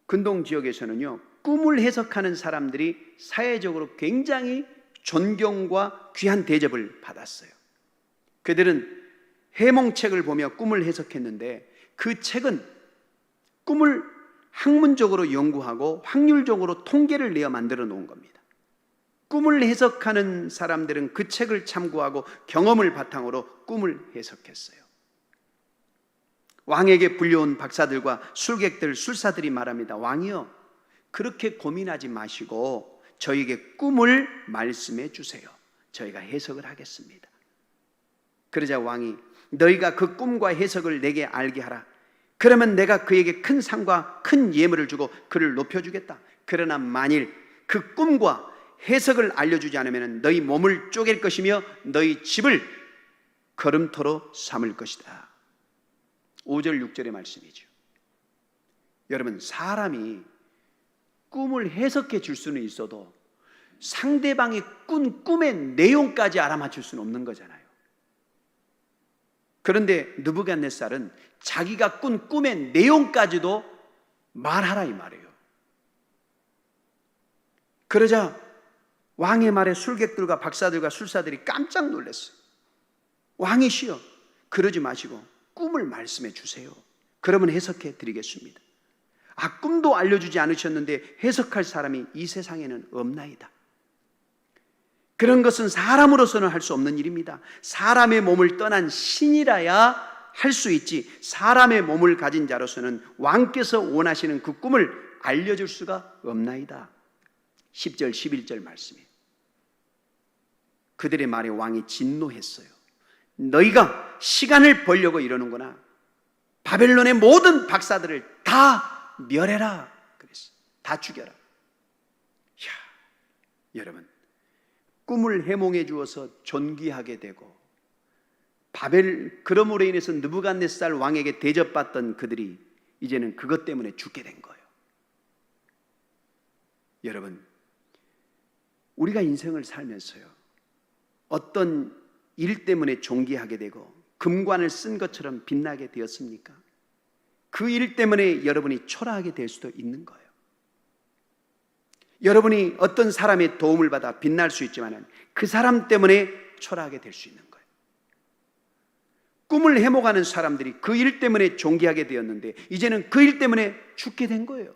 근동 지역에서는요 꿈을 해석하는 사람들이 사회적으로 굉장히 존경과 귀한 대접을 받았어요. 그들은 해몽책을 보며 꿈을 해석했는데 그 책은 꿈을 학문적으로 연구하고 확률적으로 통계를 내어 만들어 놓은 겁니다. 꿈을 해석하는 사람들은 그 책을 참고하고 경험을 바탕으로 꿈을 해석했어요. 왕에게 불려온 박사들과 술객들, 술사들이 말합니다. 왕이여, 그렇게 고민하지 마시고 저에게 꿈을 말씀해 주세요. 저희가 해석을 하겠습니다. 그러자 왕이 너희가 그 꿈과 해석을 내게 알게 하라. 그러면 내가 그에게 큰 상과 큰 예물을 주고 그를 높여주겠다. 그러나 만일 그 꿈과 해석을 알려주지 않으면 너희 몸을 쪼갤 것이며 너희 집을 걸음터로 삼을 것이다. 5절 6절의 말씀이죠. 여러분 사람이 꿈을 해석해 줄 수는 있어도 상대방이 꾼 꿈의 내용까지 알아맞힐 수는 없는 거잖아요. 그런데 느부갓네살은 자기가 꾼 꿈의 내용까지도 말하라 이 말이에요. 그러자 왕의 말에 술객들과 박사들과 술사들이 깜짝 놀랐어요. 왕이시여, 그러지 마시고 꿈을 말씀해 주세요. 그러면 해석해 드리겠습니다. 아, 꿈도 알려주지 않으셨는데 해석할 사람이 이 세상에는 없나이다. 그런 것은 사람으로서는 할 수 없는 일입니다. 사람의 몸을 떠난 신이라야 할 수 있지 사람의 몸을 가진 자로서는 왕께서 원하시는 그 꿈을 알려줄 수가 없나이다. 10절 11절 말씀이에요. 그들의 말에 왕이 진노했어요. 너희가 시간을 벌려고 이러는구나. 바벨론의 모든 박사들을 다 멸해라 그랬어요. 다 죽여라. 이야, 여러분 꿈을 해몽해 주어서 존귀하게 되고 그럼으로 인해서 느부갓네살 왕에게 대접받던 그들이 이제는 그것 때문에 죽게 된 거예요. 여러분 우리가 인생을 살면서요 어떤 일 때문에 존귀하게 되고 금관을 쓴 것처럼 빛나게 되었습니까? 그 일 때문에 여러분이 초라하게 될 수도 있는 거예요. 여러분이 어떤 사람의 도움을 받아 빛날 수 있지만 그 사람 때문에 초라하게 될 수 있는 거예요. 꿈을 해몽하는 사람들이 그 일 때문에 존귀하게 되었는데 이제는 그 일 때문에 죽게 된 거예요.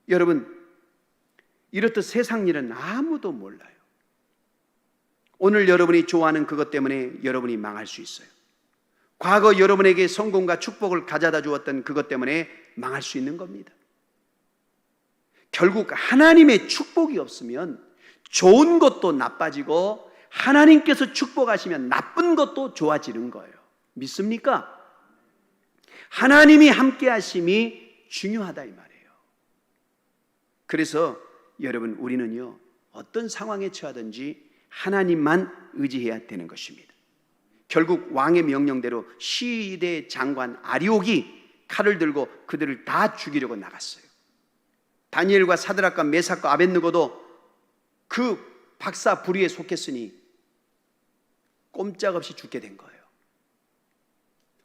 여러분 이렇듯 세상 일은 아무도 몰라요. 오늘 여러분이 좋아하는 그것 때문에 여러분이 망할 수 있어요. 과거 여러분에게 성공과 축복을 가져다 주었던 그것 때문에 망할 수 있는 겁니다. 결국 하나님의 축복이 없으면 좋은 것도 나빠지고 하나님께서 축복하시면 나쁜 것도 좋아지는 거예요. 믿습니까? 하나님이 함께 하심이 중요하다 이 말이에요. 그래서 여러분, 우리는요, 어떤 상황에 처하든지 하나님만 의지해야 되는 것입니다. 결국 왕의 명령대로 시대 장관 아리옥이 칼을 들고 그들을 다 죽이려고 나갔어요. 다니엘과 사드락과 메삭과 아벳느고도 그 박사 부류에 속했으니 꼼짝없이 죽게 된 거예요.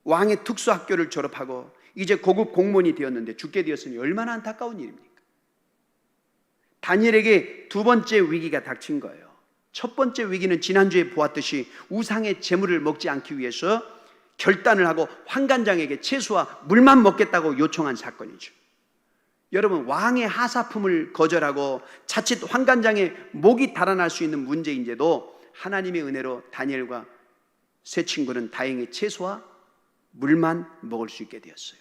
왕의 특수학교를 졸업하고 이제 고급 공무원이 되었는데 죽게 되었으니 얼마나 안타까운 일입니까? 다니엘에게 두 번째 위기가 닥친 거예요. 첫 번째 위기는 지난주에 보았듯이 우상의 재물을 먹지 않기 위해서 결단을 하고 환관장에게 채소와 물만 먹겠다고 요청한 사건이죠. 여러분, 왕의 하사품을 거절하고 자칫 환관장의 목이 달아날 수 있는 문제인데도 하나님의 은혜로 다니엘과 세 친구는 다행히 채소와 물만 먹을 수 있게 되었어요.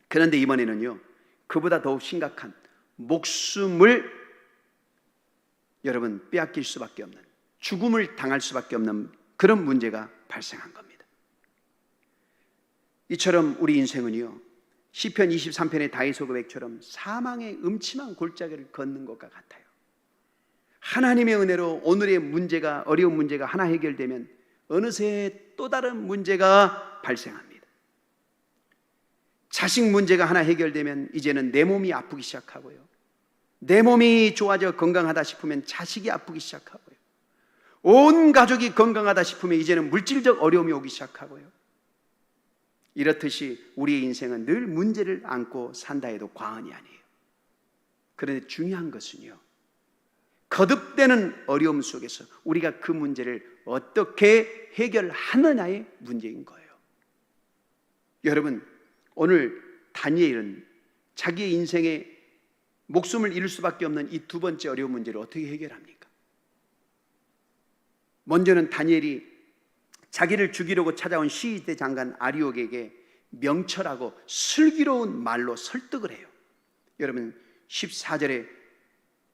그런데 이번에는요, 그보다 더욱 심각한 목숨을 여러분 빼앗길 수밖에 없는, 죽음을 당할 수밖에 없는 그런 문제가 발생한 겁니다. 이처럼 우리 인생은요, 시편 23편의 다윗의 고백처럼 사망의 음침한 골짜기를 걷는 것과 같아요. 하나님의 은혜로 오늘의 문제가, 어려운 문제가 하나 해결되면 어느새 또 다른 문제가 발생합니다. 자식 문제가 하나 해결되면 이제는 내 몸이 아프기 시작하고요, 내 몸이 좋아져 건강하다 싶으면 자식이 아프기 시작하고요, 온 가족이 건강하다 싶으면 이제는 물질적 어려움이 오기 시작하고요. 이렇듯이 우리의 인생은 늘 문제를 안고 산다 해도 과언이 아니에요. 그런데 중요한 것은요, 거듭되는 어려움 속에서 우리가 그 문제를 어떻게 해결하느냐의 문제인 거예요. 여러분, 오늘 다니엘은 자기의 인생에 목숨을 잃을 수밖에 없는 이 두 번째 어려운 문제를 어떻게 해결합니까? 먼저는 다니엘이 자기를 죽이려고 찾아온 시대 장관 아리옥에게 명철하고 슬기로운 말로 설득을 해요. 여러분, 14절에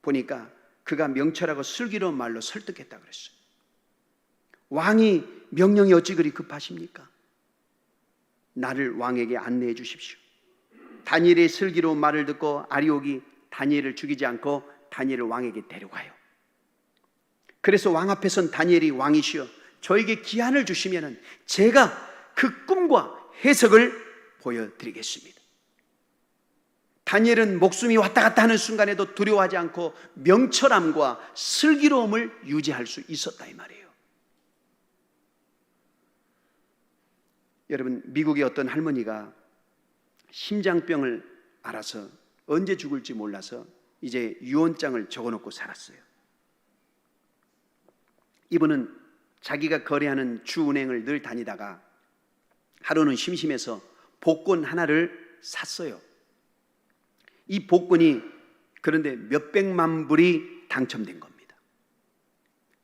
보니까 그가 명철하고 슬기로운 말로 설득했다고 그랬어요. 왕이 명령이 어찌 그리 급하십니까? 나를 왕에게 안내해 주십시오. 다니엘의 슬기로운 말을 듣고 아리옥이 다니엘을 죽이지 않고 다니엘을 왕에게 데려가요. 그래서 왕 앞에 선 다니엘이, 왕이시여, 저에게 기한을 주시면 제가 그 꿈과 해석을 보여드리겠습니다. 다니엘은 목숨이 왔다 갔다 하는 순간에도 두려워하지 않고 명철함과 슬기로움을 유지할 수 있었다 이 말이에요. 여러분, 미국의 어떤 할머니가 심장병을 앓아서 언제 죽을지 몰라서 이제 유언장을 적어놓고 살았어요. 이분은 자기가 거래하는 주은행을 늘 다니다가 하루는 심심해서 복권 하나를 샀어요. 이 복권이 그런데 몇백만 불이 당첨된 겁니다.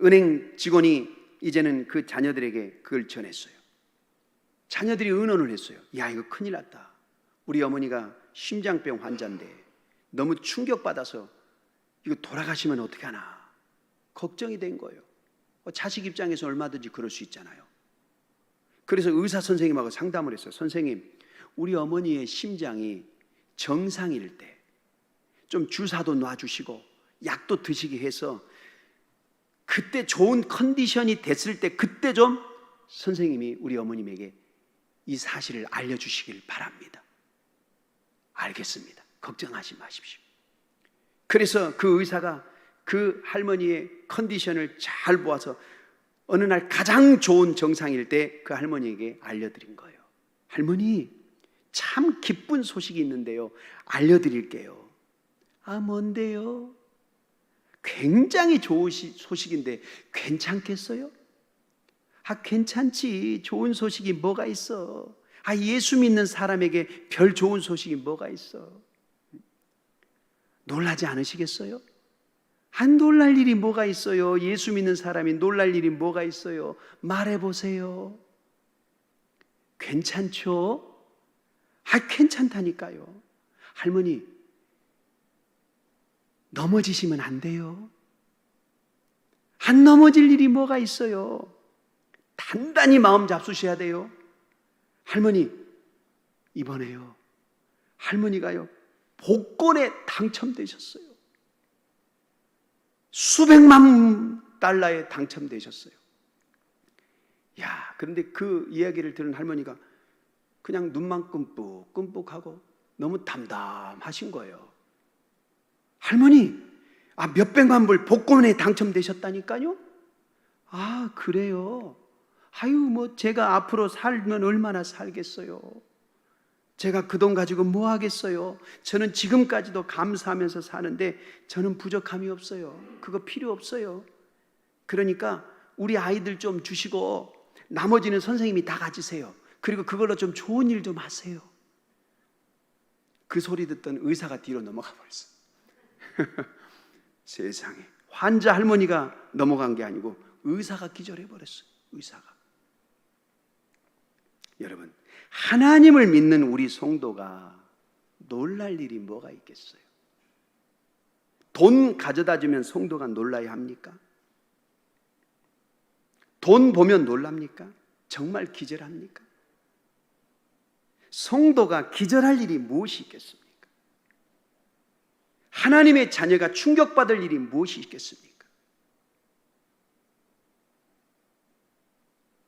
은행 직원이 이제는 그 자녀들에게 그걸 전했어요. 자녀들이 의논을 했어요. 야, 이거 큰일 났다. 우리 어머니가 심장병 환자인데 너무 충격받아서 이거 돌아가시면 어떻게 하나 걱정이 된 거예요. 자식 입장에서 얼마든지 그럴 수 있잖아요. 그래서 의사 선생님하고 상담을 했어요. 선생님, 우리 어머니의 심장이 정상일 때 좀 주사도 놔주시고 약도 드시게 해서 그때 좋은 컨디션이 됐을 때 그때 좀 선생님이 우리 어머님에게 이 사실을 알려주시길 바랍니다. 알겠습니다. 걱정하지 마십시오. 그래서 그 의사가 그 할머니의 컨디션을 잘 보아서 어느 날 가장 좋은 정상일 때 그 할머니에게 알려드린 거예요. 할머니, 참 기쁜 소식이 있는데요, 알려드릴게요. 아, 뭔데요? 굉장히 좋은 소식인데 괜찮겠어요? 아, 괜찮지. 좋은 소식이 뭐가 있어? 아, 예수 믿는 사람에게 별 좋은 소식이 뭐가 있어? 놀라지 않으시겠어요? 안 놀랄 일이 뭐가 있어요? 예수 믿는 사람이 놀랄 일이 뭐가 있어요? 말해보세요. 괜찮죠? 아, 괜찮다니까요. 할머니, 넘어지시면 안 돼요. 안 넘어질 일이 뭐가 있어요? 단단히 마음 잡수셔야 돼요. 할머니, 이번에요, 할머니가요, 복권에 당첨되셨어요. 수백만 달러에 당첨되셨어요. 야, 그런데 그 이야기를 들은 할머니가 그냥 눈만 끔뻑끔뻑하고 너무 담담하신 거예요. 할머니, 몇백만 불 복권에 당첨되셨다니까요? 아, 그래요? 아유, 뭐 제가 앞으로 살면 얼마나 살겠어요? 제가 그 돈 가지고 뭐 하겠어요? 저는 지금까지도 감사하면서 사는데 저는 부족함이 없어요. 그거 필요 없어요. 그러니까 우리 아이들 좀 주시고 나머지는 선생님이 다 가지세요. 그리고 그걸로 좀 좋은 일 좀 하세요. 그 소리 듣던 의사가 뒤로 넘어가 버렸어요. 세상에, 환자 할머니가 넘어간 게 아니고 의사가 기절해 버렸어요. 의사가. 여러분, 하나님을 믿는 우리 성도가 놀랄 일이 뭐가 있겠어요? 돈 가져다 주면 성도가 놀라야 합니까? 돈 보면 놀랍니까? 정말 기절합니까? 성도가 기절할 일이 무엇이 있겠습니까? 하나님의 자녀가 충격받을 일이 무엇이 있겠습니까?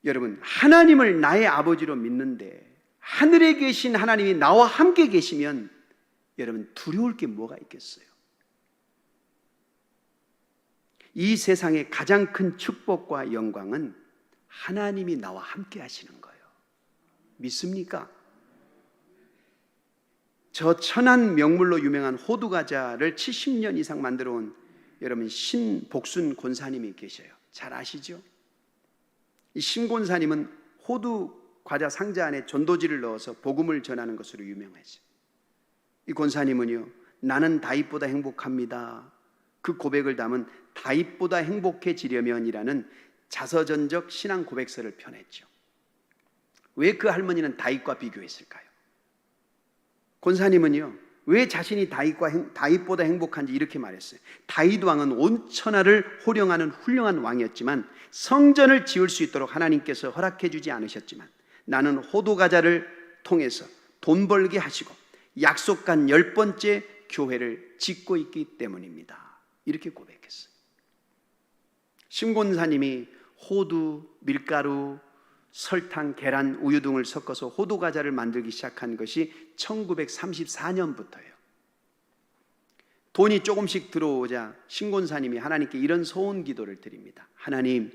여러분, 하나님을 나의 아버지로 믿는데 하늘에 계신 하나님이 나와 함께 계시면 여러분, 두려울 게 뭐가 있겠어요? 이 세상의 가장 큰 축복과 영광은 하나님이 나와 함께 하시는 거예요. 믿습니까? 저 천한 명물로 유명한 호두과자를 70년 이상 만들어 온 여러분 신복순 권사님이 계셔요. 잘 아시죠? 이 신권사님은 호두과자 상자 안에 전도지를 넣어서 복음을 전하는 것으로 유명하죠. 이 권사님은요, 나는 다윗보다 행복합니다. 그 고백을 담은 다윗보다 행복해지려면이라는 자서전적 신앙 고백서를 펴냈죠. 왜 그 할머니는 다윗과 비교했을까요? 권사님은요, 왜 자신이 다윗보다 행복한지 이렇게 말했어요. 다윗 왕은 온 천하를 호령하는 훌륭한 왕이었지만 성전을 지을 수 있도록 하나님께서 허락해 주지 않으셨지만 나는 호두과자를 통해서 돈 벌게 하시고 약속한 10번째 교회를 짓고 있기 때문입니다. 이렇게 고백했어요. 심권사님이 호두, 밀가루, 설탕, 계란, 우유 등을 섞어서 호두과자를 만들기 시작한 것이 1934년부터예요. 돈이 조금씩 들어오자 신권사님이 하나님께 이런 소원 기도를 드립니다. 하나님,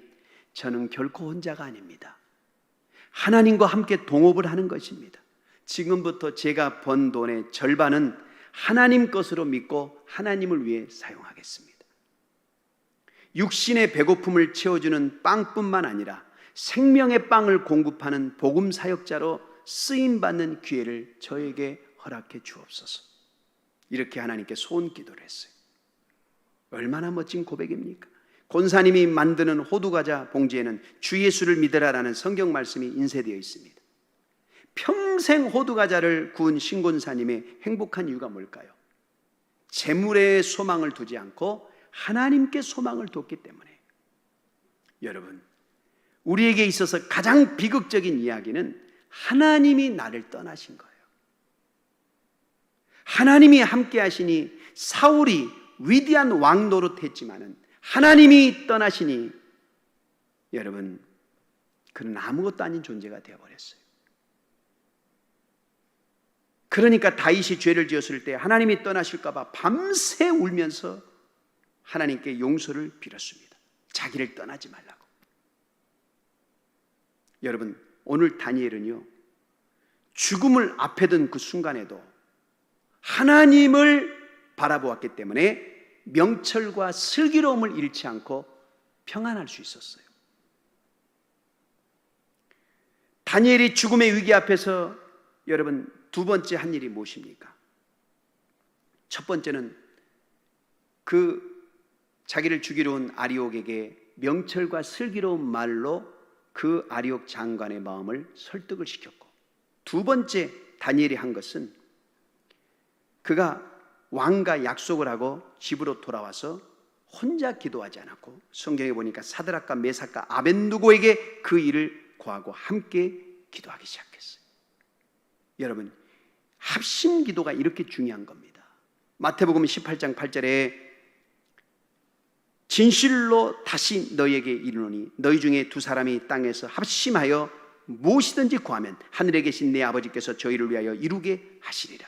저는 결코 혼자가 아닙니다. 하나님과 함께 동업을 하는 것입니다. 지금부터 제가 번 돈의 절반은 하나님 것으로 믿고 하나님을 위해 사용하겠습니다. 육신의 배고픔을 채워주는 빵뿐만 아니라 생명의 빵을 공급하는 복음 사역자로 쓰임받는 기회를 저에게 허락해 주옵소서. 이렇게 하나님께 소원 기도를 했어요. 얼마나 멋진 고백입니까? 권사님이 만드는 호두과자 봉지에는 주 예수를 믿으라라는 성경 말씀이 인쇄되어 있습니다. 평생 호두과자를 구운 신권사님의 행복한 이유가 뭘까요? 재물에 소망을 두지 않고 하나님께 소망을 뒀기 때문에. 여러분, 우리에게 있어서 가장 비극적인 이야기는 하나님이 나를 떠나신 거예요. 하나님이 함께 하시니 사울이 위대한 왕 노릇했지만은 하나님이 떠나시니 여러분, 그는 아무것도 아닌 존재가 되어버렸어요. 그러니까 다윗이 죄를 지었을 때 하나님이 떠나실까 봐 밤새 울면서 하나님께 용서를 빌었습니다. 자기를 떠나지 말라고. 여러분, 오늘 다니엘은요, 죽음을 앞에 둔 그 순간에도 하나님을 바라보았기 때문에 명철과 슬기로움을 잃지 않고 평안할 수 있었어요. 다니엘이 죽음의 위기 앞에서 여러분 두 번째 한 일이 무엇입니까? 첫 번째는 그 자기를 죽이러 온 아리옥에게 명철과 슬기로운 말로 그 아리옥 장관의 마음을 설득을 시켰고, 두 번째 다니엘이 한 것은 그가 왕과 약속을 하고 집으로 돌아와서 혼자 기도하지 않았고, 성경에 보니까 사드락과 메삭과 아벳느고에게 그 일을 고하고 함께 기도하기 시작했어요. 여러분, 합심 기도가 이렇게 중요한 겁니다. 마태복음 18장 8절에 진실로 다시 너희에게 이르노니 너희 중에 두 사람이 땅에서 합심하여 무엇이든지 구하면 하늘에 계신 내 아버지께서 저희를 위하여 이루게 하시리라.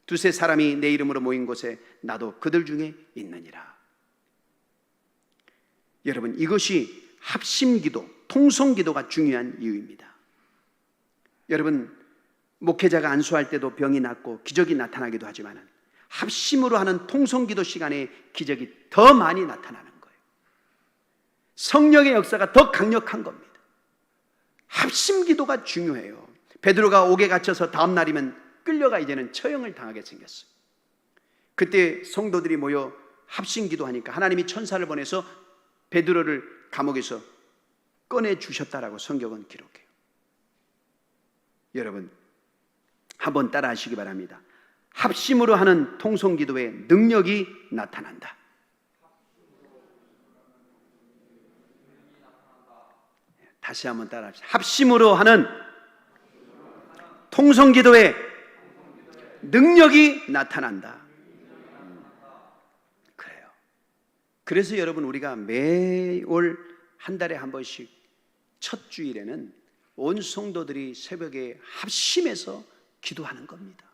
두세 사람이 내 이름으로 모인 곳에 나도 그들 중에 있느니라. 여러분, 이것이 합심기도, 통성기도가 중요한 이유입니다. 여러분, 목회자가 안수할 때도 병이 낫고 기적이 나타나기도 하지만 합심으로 하는 통성기도 시간에 기적이 더 많이 나타나는 거예요. 성령의 역사가 더 강력한 겁니다. 합심기도가 중요해요. 베드로가 옥에 갇혀서 다음 날이면 끌려가 이제는 처형을 당하게 생겼어요. 그때 성도들이 모여 합심기도하니까 하나님이 천사를 보내서 베드로를 감옥에서 꺼내 주셨다라고 성경은 기록해요. 여러분, 한번 따라 하시기 바랍니다. 합심으로 하는 통성기도에 능력이 나타난다. 다시 한번 따라 합시다. 합심으로 하는 통성기도에 능력이 나타난다. 그래요. 그래서 여러분, 우리가 매월 한 달에 한 번씩 첫 주일에는 온 성도들이 새벽에 합심해서 기도하는 겁니다.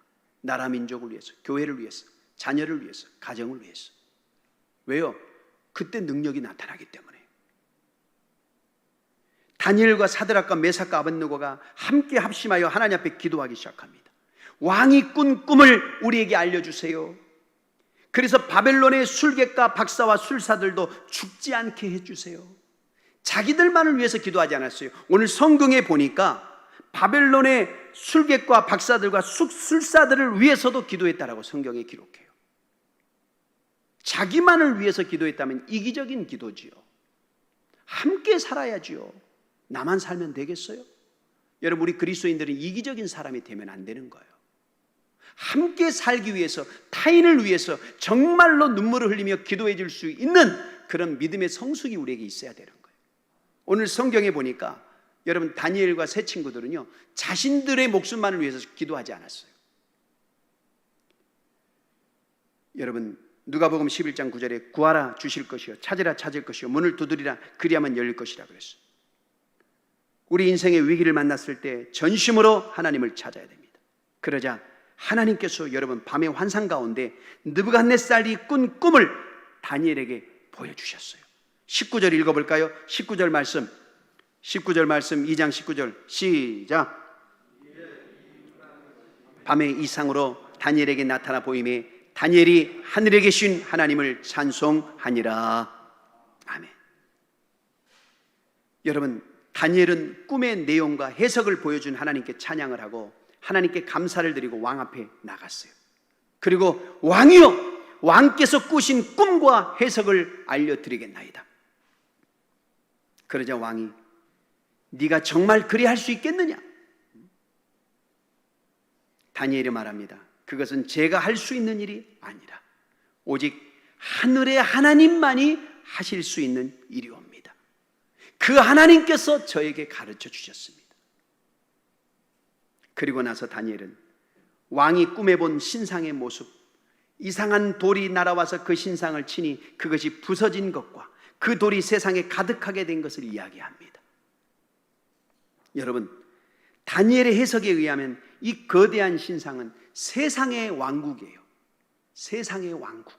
나라 민족을 위해서, 교회를 위해서, 자녀를 위해서, 가정을 위해서. 왜요? 그때 능력이 나타나기 때문에. 다니엘과 사드락과 메삭과 아벳느고가 함께 합심하여 하나님 앞에 기도하기 시작합니다. 왕이 꾼 꿈을 우리에게 알려주세요. 그래서 바벨론의 술객과 박사와 술사들도 죽지 않게 해주세요. 자기들만을 위해서 기도하지 않았어요. 오늘 성경에 보니까 바벨론의 술객과 박사들과 술사들을 위해서도 기도했다라고 성경에 기록해요. 자기만을 위해서 기도했다면 이기적인 기도지요. 함께 살아야지요. 나만 살면 되겠어요? 여러분, 우리 그리스도인들은 이기적인 사람이 되면 안 되는 거예요. 함께 살기 위해서, 타인을 위해서 정말로 눈물을 흘리며 기도해 줄 수 있는 그런 믿음의 성숙이 우리에게 있어야 되는 거예요. 오늘 성경에 보니까 여러분, 다니엘과 세 친구들은요, 자신들의 목숨만을 위해서 기도하지 않았어요. 여러분, 누가복음 11장 9절에 구하라 주실 것이요, 찾으라 찾을 것이요, 문을 두드리라 그리하면 열릴 것이라 그랬어요. 우리 인생의 위기를 만났을 때 전심으로 하나님을 찾아야 됩니다. 그러자 하나님께서 여러분 밤의 환상 가운데 느부갓네살이 꾼 꿈을 다니엘에게 보여주셨어요. 19절 읽어볼까요? 19절 말씀 2장 19절 시작. 밤의 이상으로 다니엘에게 나타나 보임에 다니엘이 하늘에 계신 하나님을 찬송하니라. 아멘. 여러분, 다니엘은 꿈의 내용과 해석을 보여준 하나님께 찬양을 하고 하나님께 감사를 드리고 왕 앞에 나갔어요. 그리고 왕이여, 왕께서 꾸신 꿈과 해석을 알려드리겠나이다. 그러자 왕이 네가 정말 그리 할 수 있겠느냐? 다니엘이 말합니다. 그것은 제가 할 수 있는 일이 아니라 오직 하늘의 하나님만이 하실 수 있는 일이옵니다. 그 하나님께서 저에게 가르쳐 주셨습니다. 그리고 나서 다니엘은 왕이 꿈에 본 신상의 모습, 이상한 돌이 날아와서 그 신상을 치니 그것이 부서진 것과 그 돌이 세상에 가득하게 된 것을 이야기합니다. 여러분, 다니엘의 해석에 의하면 이 거대한 신상은 세상의 왕국이에요. 세상의 왕국.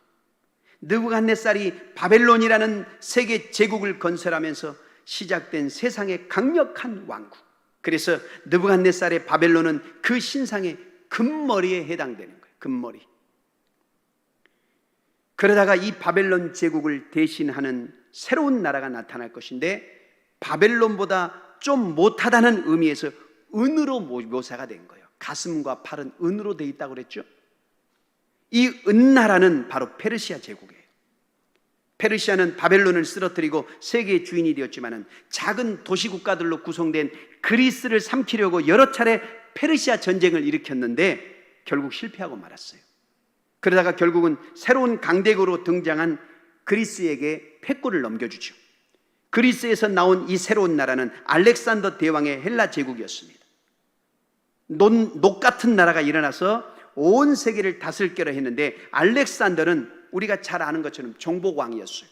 느부갓네살이 바벨론이라는 세계 제국을 건설하면서 시작된 세상의 강력한 왕국. 그래서 느부갓네살의 바벨론은 그 신상의 금머리에 해당되는 거예요. 금머리. 그러다가 이 바벨론 제국을 대신하는 새로운 나라가 나타날 것인데 바벨론보다 좀 못하다는 의미에서 은으로 묘사가 된 거예요. 가슴과 팔은 은으로 돼 있다고 그랬죠. 이 은나라는 바로 페르시아 제국이에요. 페르시아는 바벨론을 쓰러뜨리고 세계의 주인이 되었지만 작은 도시국가들로 구성된 그리스를 삼키려고 여러 차례 페르시아 전쟁을 일으켰는데 결국 실패하고 말았어요. 그러다가 결국은 새로운 강대국으로 등장한 그리스에게 패권을 넘겨주죠. 그리스에서 나온 이 새로운 나라는 알렉산더 대왕의 헬라 제국이었습니다. 녹 같은 나라가 일어나서 온 세계를 다스릴 거라 했는데 알렉산더는 우리가 잘 아는 것처럼 정복왕이었어요.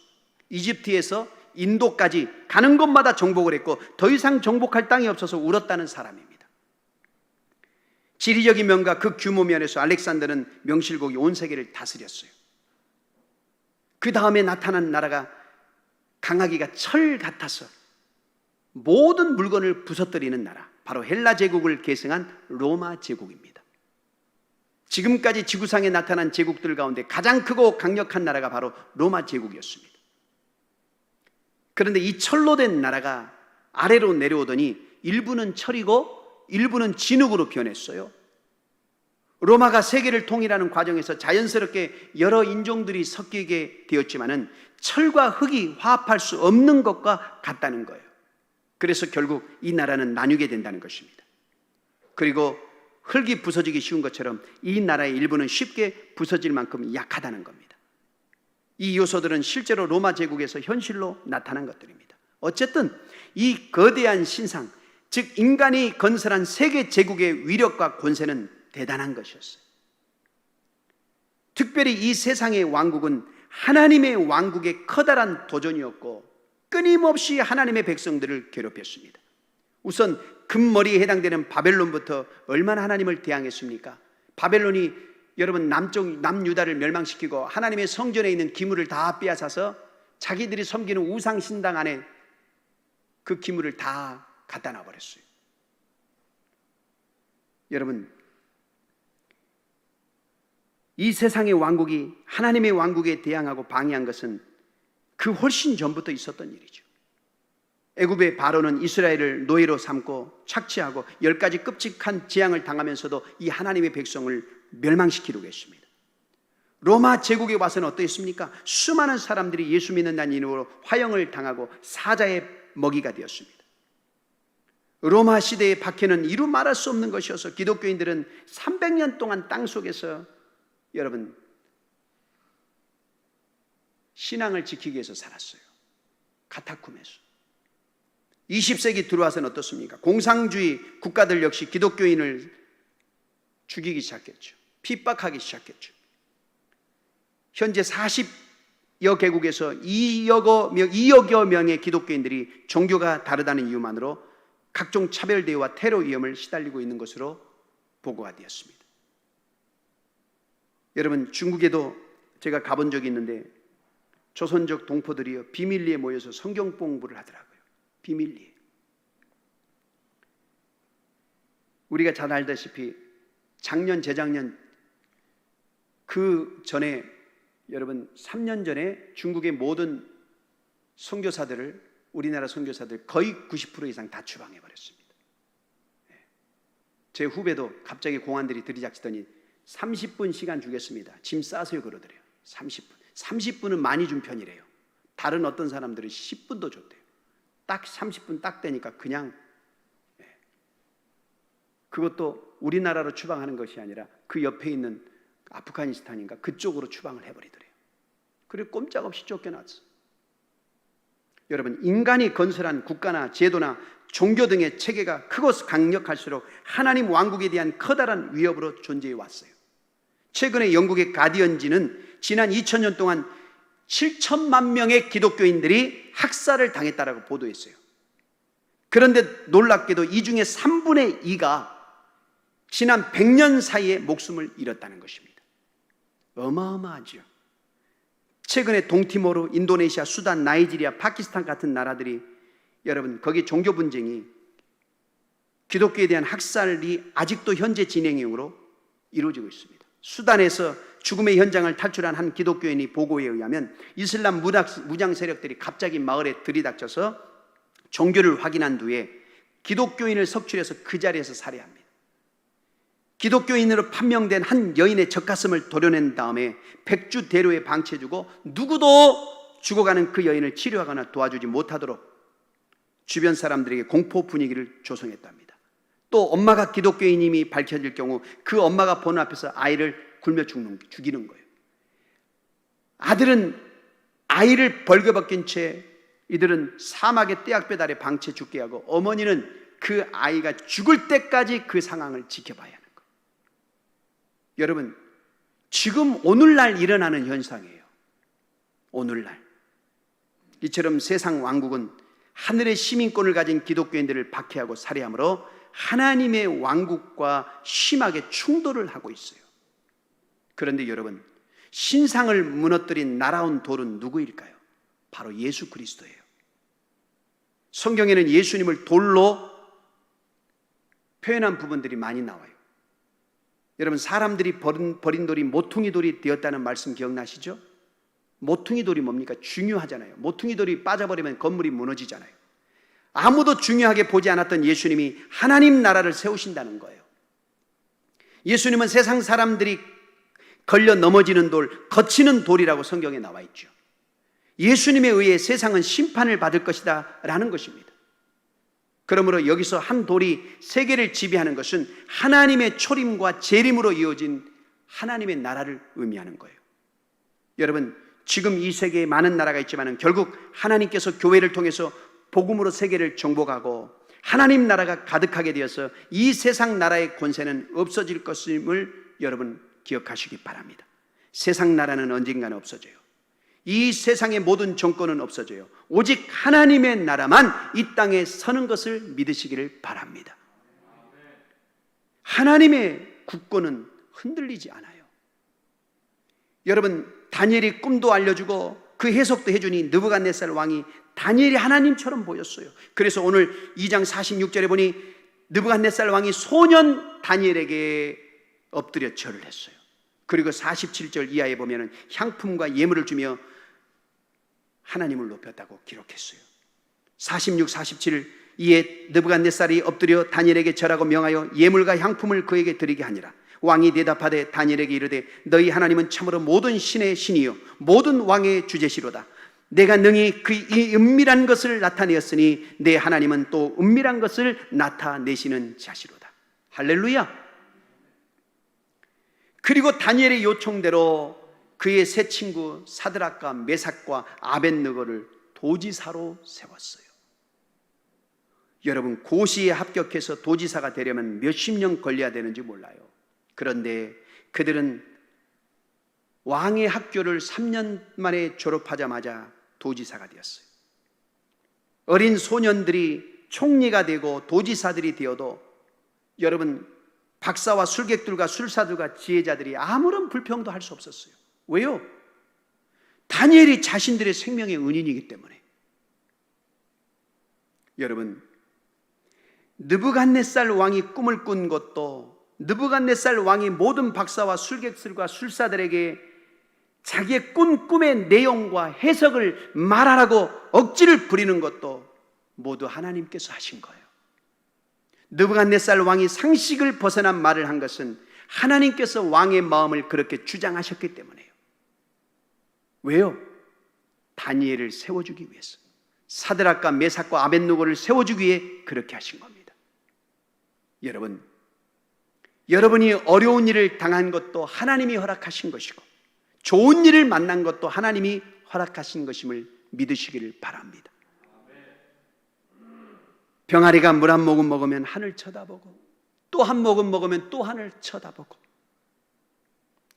이집트에서 인도까지 가는 곳마다 정복을 했고 더 이상 정복할 땅이 없어서 울었다는 사람입니다. 지리적인 면과 그 규모 면에서 알렉산더는 명실공히 온 세계를 다스렸어요. 그 다음에 나타난 나라가 강하기가 철 같아서 모든 물건을 부서뜨리는 나라, 바로 헬라 제국을 계승한 로마 제국입니다. 지금까지 지구상에 나타난 제국들 가운데 가장 크고 강력한 나라가 바로 로마 제국이었습니다. 그런데 이 철로 된 나라가 아래로 내려오더니 일부는 철이고 일부는 진흙으로 변했어요. 로마가 세계를 통일하는 과정에서 자연스럽게 여러 인종들이 섞이게 되었지만은 철과 흙이 화합할 수 없는 것과 같다는 거예요. 그래서 결국 이 나라는 나뉘게 된다는 것입니다. 그리고 흙이 부서지기 쉬운 것처럼 이 나라의 일부는 쉽게 부서질 만큼 약하다는 겁니다. 이 요소들은 실제로 로마 제국에서 현실로 나타난 것들입니다. 어쨌든 이 거대한 신상, 즉 인간이 건설한 세계 제국의 위력과 권세는 대단한 것이었어요. 특별히 이 세상의 왕국은 하나님의 왕국의 커다란 도전이었고 끊임없이 하나님의 백성들을 괴롭혔습니다. 우선 금머리에 해당되는 바벨론부터 얼마나 하나님을 대항했습니까? 바벨론이 여러분 남유다를 멸망시키고 하나님의 성전에 있는 기물을 다 빼앗아서 자기들이 섬기는 우상신당 안에 그 기물을 다 갖다 놔버렸어요. 여러분, 이 세상의 왕국이 하나님의 왕국에 대항하고 방해한 것은 그 훨씬 전부터 있었던 일이죠. 애굽의 바로는 이스라엘을 노예로 삼고 착취하고 10가지 끔찍한 재앙을 당하면서도 이 하나님의 백성을 멸망시키려고 했습니다. 로마 제국에 와서는 어떠했습니까? 수많은 사람들이 예수 믿는다는 이유로 화형을 당하고 사자의 먹이가 되었습니다. 로마 시대의 박해는 이루 말할 수 없는 것이어서 기독교인들은 300년 동안 땅속에서 여러분 신앙을 지키기 위해서 살았어요. 카타콤에서. 20세기 들어와서는 어떻습니까? 공산주의 국가들 역시 기독교인을 죽이기 시작했죠. 핍박하기 시작했죠. 현재 40여 개국에서 2억여 명의 기독교인들이 종교가 다르다는 이유만으로 각종 차별 대우와 테러 위험을 시달리고 있는 것으로 보고가 되었습니다. 여러분, 중국에도 제가 가본 적이 있는데 조선족 동포들이 비밀리에 모여서 성경 공부를 하더라고요. 비밀리에. 우리가 잘 알다시피 작년, 재작년 그 전에 여러분 3년 전에 중국의 모든 선교사들을 우리나라 선교사들 거의 90% 이상 다 추방해버렸습니다. 제 후배도 갑자기 공안들이 들이닥치더니 30분 시간 주겠습니다. 짐 싸세요 그러더래요. 30분은 많이 준 편이래요. 다른 어떤 사람들은 10분도 줬대요. 딱 30분 딱 되니까 그냥 그것도 우리나라로 추방하는 것이 아니라 그 옆에 있는 아프가니스탄인가 그쪽으로 추방을 해버리더래요. 그리고 꼼짝없이 쫓겨났어. 여러분, 인간이 건설한 국가나 제도나 종교 등의 체계가 크고 강력할수록 하나님 왕국에 대한 커다란 위협으로 존재해 왔어요. 최근에 영국의 가디언지는 지난 2000년 동안 7천만 명의 기독교인들이 학살을 당했다라고 보도했어요. 그런데 놀랍게도 이 중에 3분의 2가 지난 100년 사이에 목숨을 잃었다는 것입니다. 어마어마하죠. 최근에 동티모르, 인도네시아, 수단, 나이지리아, 파키스탄 같은 나라들이 여러분 거기 종교 분쟁이 기독교에 대한 학살이 아직도 현재 진행형으로 이루어지고 있습니다. 수단에서 죽음의 현장을 탈출한 한 기독교인이 보고에 의하면 이슬람 무장 세력들이 갑자기 마을에 들이닥쳐서 종교를 확인한 뒤에 기독교인을 석출해서 그 자리에서 살해합니다. 기독교인으로 판명된 한 여인의 젖가슴을 도려낸 다음에 백주대로에 방치해주고 누구도 죽어가는 그 여인을 치료하거나 도와주지 못하도록 주변 사람들에게 공포 분위기를 조성했답니다. 또 엄마가 기독교인임이 밝혀질 경우 그 엄마가 보는 앞에서 아이를 굶여 죽이는 거예요. 아들은 아이를 벌거벗긴 채 이들은 사막의 떼약볕 아래 방치해 죽게 하고 어머니는 그 아이가 죽을 때까지 그 상황을 지켜봐야 하는 거예요. 여러분, 지금 오늘날 일어나는 현상이에요. 오늘날. 이처럼 세상 왕국은 하늘의 시민권을 가진 기독교인들을 박해하고 살해하므로 하나님의 왕국과 심하게 충돌을 하고 있어요. 그런데 여러분, 신상을 무너뜨린 날아온 돌은 누구일까요? 바로 예수 그리스도예요. 성경에는 예수님을 돌로 표현한 부분들이 많이 나와요. 여러분, 사람들이 버린 돌이 모퉁이 돌이 되었다는 말씀 기억나시죠? 모퉁이 돌이 뭡니까? 중요하잖아요. 모퉁이 돌이 빠져버리면 건물이 무너지잖아요. 아무도 중요하게 보지 않았던 예수님이 하나님 나라를 세우신다는 거예요. 예수님은 세상 사람들이 걸려 넘어지는 돌, 거치는 돌이라고 성경에 나와 있죠. 예수님에 의해 세상은 심판을 받을 것이다 라는 것입니다. 그러므로 여기서 한 돌이 세계를 지배하는 것은 하나님의 초림과 재림으로 이어진 하나님의 나라를 의미하는 거예요. 여러분, 지금 이 세계에 많은 나라가 있지만 결국 하나님께서 교회를 통해서 복음으로 세계를 정복하고 하나님 나라가 가득하게 되어서 이 세상 나라의 권세는 없어질 것임을 여러분 기억하시기 바랍니다. 세상 나라는 언젠가는 없어져요. 이 세상의 모든 정권은 없어져요. 오직 하나님의 나라만 이 땅에 서는 것을 믿으시기를 바랍니다. 하나님의 국권은 흔들리지 않아요. 여러분, 다니엘이 꿈도 알려주고 그 해석도 해주니 느부갓네살 왕이 다니엘이 하나님처럼 보였어요. 그래서 오늘 2장 46절에 보니 느부갓네살 왕이 소년 다니엘에게 엎드려 절을 했어요. 그리고 47절 이하에 보면 향품과 예물을 주며 하나님을 높였다고 기록했어요. 46, 47 이에 느부갓네살이 엎드려 다니엘에게 절하고 명하여 예물과 향품을 그에게 드리게 하니라. 왕이 대답하되 다니엘에게 이르되 너희 하나님은 참으로 모든 신의 신이요 모든 왕의 주제시로다. 내가 능히 이 은밀한 것을 나타내었으니 내 하나님은 또 은밀한 것을 나타내시는 자시로다. 할렐루야. 그리고 다니엘의 요청대로 그의 세 친구 사드락과 메삭과 아벳느고를 도지사로 세웠어요. 여러분, 고시에 합격해서 도지사가 되려면 몇십 년 걸려야 되는지 몰라요. 그런데 그들은 왕의 학교를 3년 만에 졸업하자마자 도지사가 되었어요. 어린 소년들이 총리가 되고 도지사들이 되어도 여러분, 박사와 술객들과 술사들과 지혜자들이 아무런 불평도 할 수 없었어요. 왜요? 다니엘이 자신들의 생명의 은인이기 때문에. 여러분, 느부갓네살 왕이 꿈을 꾼 것도, 느부갓네살 왕이 모든 박사와 술객들과 술사들에게 자기의 꾼 꿈의 내용과 해석을 말하라고 억지를 부리는 것도 모두 하나님께서 하신 거예요. 느부갓네살 왕이 상식을 벗어난 말을 한 것은 하나님께서 왕의 마음을 그렇게 주장하셨기 때문이에요. 왜요? 다니엘을 세워주기 위해서, 사드락과 메삭과 아벳느고를 세워주기 위해 그렇게 하신 겁니다. 여러분, 여러분이 어려운 일을 당한 것도 하나님이 허락하신 것이고 좋은 일을 만난 것도 하나님이 허락하신 것임을 믿으시기를 바랍니다. 병아리가 물 한 모금 먹으면 하늘 쳐다보고 또 한 모금 먹으면 또 하늘 쳐다보고,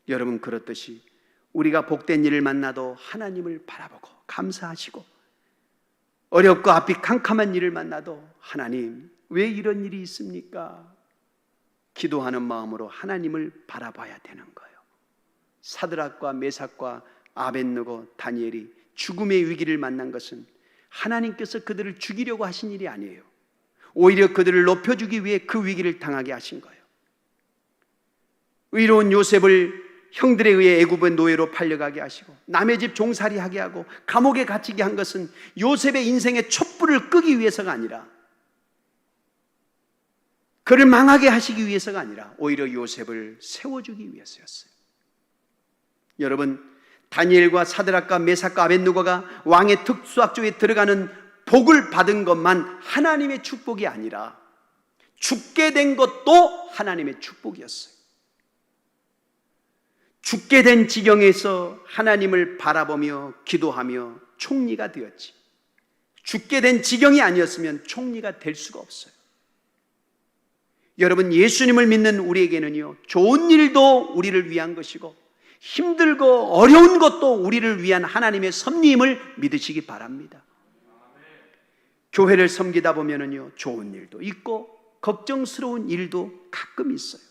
여러분, 그렇듯이 우리가 복된 일을 만나도 하나님을 바라보고 감사하시고, 어렵고 앞이 캄캄한 일을 만나도 하나님, 왜 이런 일이 있습니까? 기도하는 마음으로 하나님을 바라봐야 되는 거예요. 사드락과 메삭과 아벳느고 다니엘이 죽음의 위기를 만난 것은 하나님께서 그들을 죽이려고 하신 일이 아니에요. 오히려 그들을 높여주기 위해 그 위기를 당하게 하신 거예요. 의로운 요셉을 형들에 의해 애굽의 노예로 팔려가게 하시고 남의 집 종살이하게 하고 감옥에 갇히게 한 것은 요셉의 인생의 촛불을 끄기 위해서가 아니라, 그를 망하게 하시기 위해서가 아니라 오히려 요셉을 세워주기 위해서였어요. 여러분, 다니엘과 사드락과 메삭과 아벳느고가 왕의 특수학교에 들어가는 복을 받은 것만 하나님의 축복이 아니라 죽게 된 것도 하나님의 축복이었어요. 죽게 된 지경에서 하나님을 바라보며 기도하며 총리가 되었지, 죽게 된 지경이 아니었으면 총리가 될 수가 없어요. 여러분, 예수님을 믿는 우리에게는요, 좋은 일도 우리를 위한 것이고 힘들고 어려운 것도 우리를 위한 하나님의 섭리임을 믿으시기 바랍니다. 교회를 섬기다 보면은요, 좋은 일도 있고 걱정스러운 일도 가끔 있어요.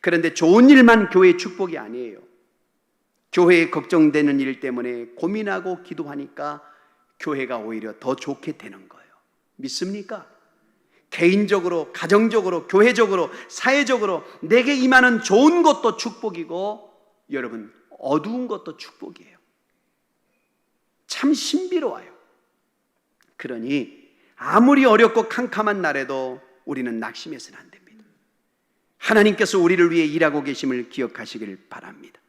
그런데 좋은 일만 교회의 축복이 아니에요. 교회에 걱정되는 일 때문에 고민하고 기도하니까 교회가 오히려 더 좋게 되는 거예요. 믿습니까? 개인적으로, 가정적으로, 교회적으로, 사회적으로 내게 임하는 좋은 것도 축복이고 여러분, 어두운 것도 축복이에요. 참 신비로워요. 그러니 아무리 어렵고 캄캄한 날에도 우리는 낙심해서는 안 됩니다. 하나님께서 우리를 위해 일하고 계심을 기억하시길 바랍니다.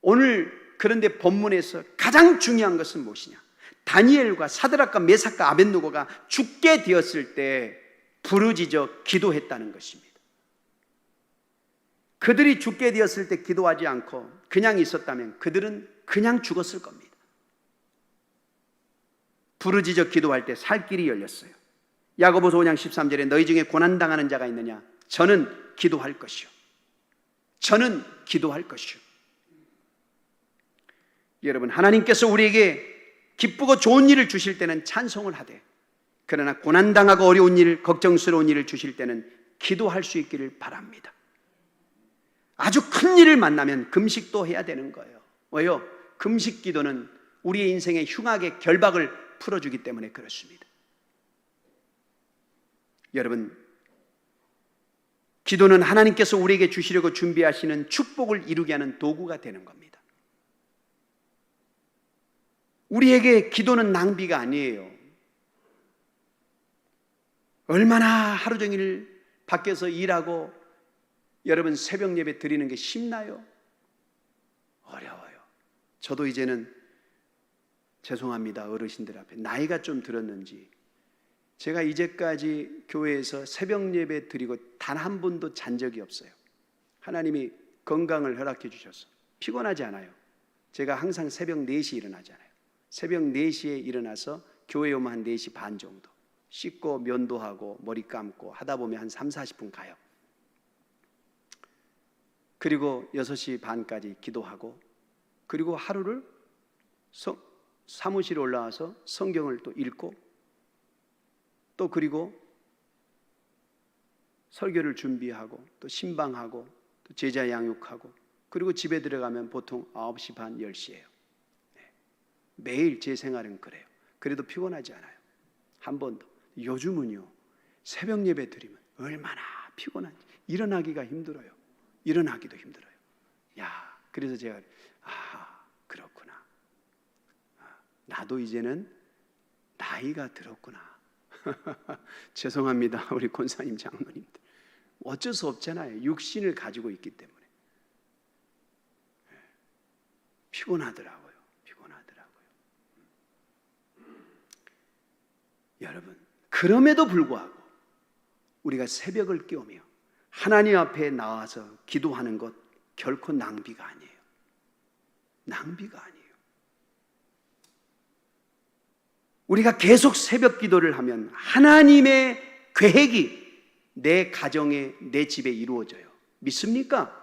오늘 그런데 본문에서 가장 중요한 것은 무엇이냐? 다니엘과 사드락과 메삭과 아벳느고가 죽게 되었을 때 부르짖어 기도했다는 것입니다. 그들이 죽게 되었을 때 기도하지 않고 그냥 있었다면 그들은 그냥 죽었을 겁니다. 부르짖어 기도할 때 살 길이 열렸어요. 야고보서 5장 13절에 너희 중에 고난당하는 자가 있느냐? 저는 기도할 것이요. 저는 기도할 것이요. 여러분, 하나님께서 우리에게 기쁘고 좋은 일을 주실 때는 찬송을 하되, 그러나 고난당하고 어려운 일, 걱정스러운 일을 주실 때는 기도할 수 있기를 바랍니다. 아주 큰 일을 만나면 금식도 해야 되는 거예요. 왜요? 금식 기도는 우리의 인생의 흉악의 결박을 풀어주기 때문에 그렇습니다. 여러분, 기도는 하나님께서 우리에게 주시려고 준비하시는 축복을 이루게 하는 도구가 되는 겁니다. 우리에게 기도는 낭비가 아니에요. 얼마나 하루 종일 밖에서 일하고 여러분 새벽 예배 드리는 게 쉽나요? 어려워요. 저도 이제는 죄송합니다, 어르신들 앞에 나이가 좀 들었는지 제가 이제까지 교회에서 새벽 예배 드리고 단 한 번도 잔 적이 없어요. 하나님이 건강을 허락해 주셔서 피곤하지 않아요. 제가 항상 새벽 4시 일어나잖아요. 새벽 4시에 일어나서 교회 오면 한 4시 반 정도 씻고 면도하고 머리 감고 하다 보면 한 3, 40분 가요. 그리고 6시 반까지 기도하고 그리고 하루를 사무실에 올라와서 성경을 또 읽고 또 그리고 설교를 준비하고 또 신방하고 또 제자 양육하고 그리고 집에 들어가면 보통 9시 반, 10시예요. 매일 제 생활은 그래요. 그래도 피곤하지 않아요. 한 번도. 요즘은요, 새벽 예배 드리면 얼마나 피곤한지 일어나기가 힘들어요. 일어나기도 힘들어요. 야, 그래서 제가 그렇구나. 나도 이제는 나이가 들었구나. 죄송합니다, 우리 권사님 장로님들. 어쩔 수 없잖아요. 육신을 가지고 있기 때문에. 피곤하더라고요. 여러분, 그럼에도 불구하고 우리가 새벽을 깨우며 하나님 앞에 나와서 기도하는 것 결코 낭비가 아니에요. 낭비가 아니에요. 우리가 계속 새벽 기도를 하면 하나님의 계획이 내 가정에, 내 집에 이루어져요. 믿습니까?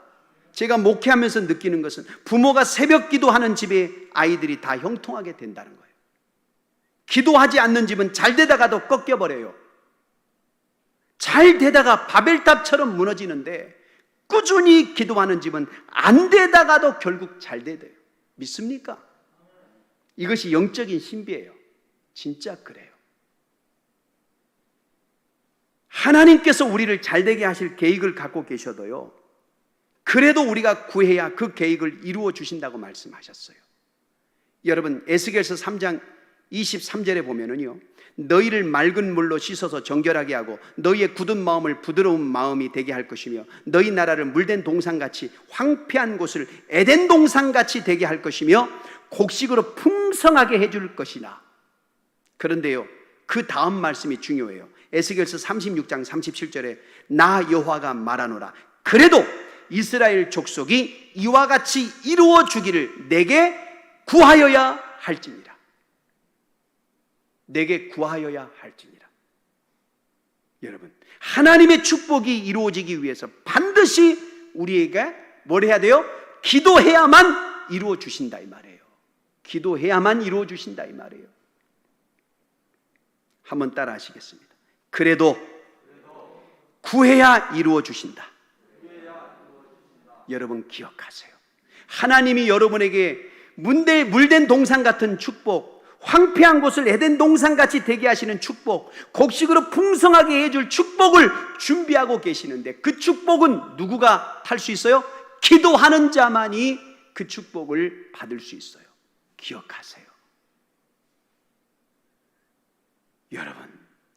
제가 목회하면서 느끼는 것은 부모가 새벽 기도하는 집에 아이들이 다 형통하게 된다는 거예요. 기도하지 않는 집은 잘 되다가도 꺾여버려요. 잘 되다가 바벨탑처럼 무너지는데 꾸준히 기도하는 집은 안 되다가도 결국 잘 돼요. 믿습니까? 이것이 영적인 신비예요. 진짜 그래요. 하나님께서 우리를 잘되게 하실 계획을 갖고 계셔도요, 그래도 우리가 구해야 그 계획을 이루어 주신다고 말씀하셨어요. 여러분, 에스겔서 3장 23절에 보면은요, 너희를 맑은 물로 씻어서 정결하게 하고 너희의 굳은 마음을 부드러운 마음이 되게 할 것이며 너희 나라를 물된 동산같이 황폐한 곳을 에덴 동산같이 되게 할 것이며 곡식으로 풍성하게 해줄 것이나. 그런데요, 그 다음 말씀이 중요해요. 에스겔서 36장 37절에 나 여호와가 말하노라. 그래도 이스라엘 족속이 이와 같이 이루어 주기를 내게 구하여야 할지니라. 내게 구하여야 할지니라. 여러분, 하나님의 축복이 이루어지기 위해서 반드시 우리에게 뭘 해야 돼요? 기도해야만 이루어 주신다 이 말이에요. 기도해야만 이루어 주신다 이 말이에요. 한번 따라 하시겠습니다. 그래도 구해야 이루어 주신다. 여러분 기억하세요. 하나님이 여러분에게 물된 동산 같은 축복, 황폐한 곳을 에덴 동산같이 되게 하시는 축복, 곡식으로 풍성하게 해줄 축복을 준비하고 계시는데, 그 축복은 누구가 탈 수 있어요? 기도하는 자만이 그 축복을 받을 수 있어요. 기억하세요. 여러분,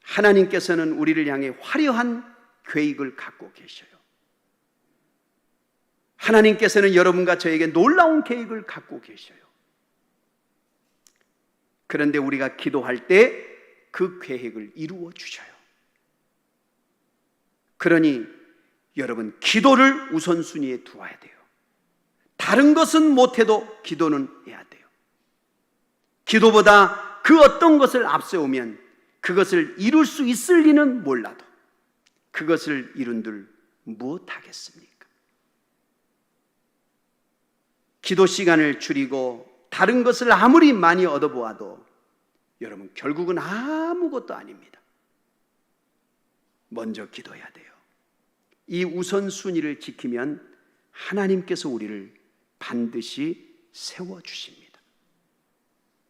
하나님께서는 우리를 향해 화려한 계획을 갖고 계셔요. 하나님께서는 여러분과 저에게 놀라운 계획을 갖고 계셔요. 그런데 우리가 기도할 때 그 계획을 이루어 주셔요. 그러니 여러분, 기도를 우선순위에 두어야 돼요. 다른 것은 못해도 기도는 해야 돼요. 기도보다 그 어떤 것을 앞세우면 그것을 이룰 수 있을 리는 몰라도 그것을 이룬들 무엇하겠습니까? 기도 시간을 줄이고 다른 것을 아무리 많이 얻어보아도 여러분 결국은 아무것도 아닙니다. 먼저 기도해야 돼요. 이 우선순위를 지키면 하나님께서 우리를 반드시 세워주십니다.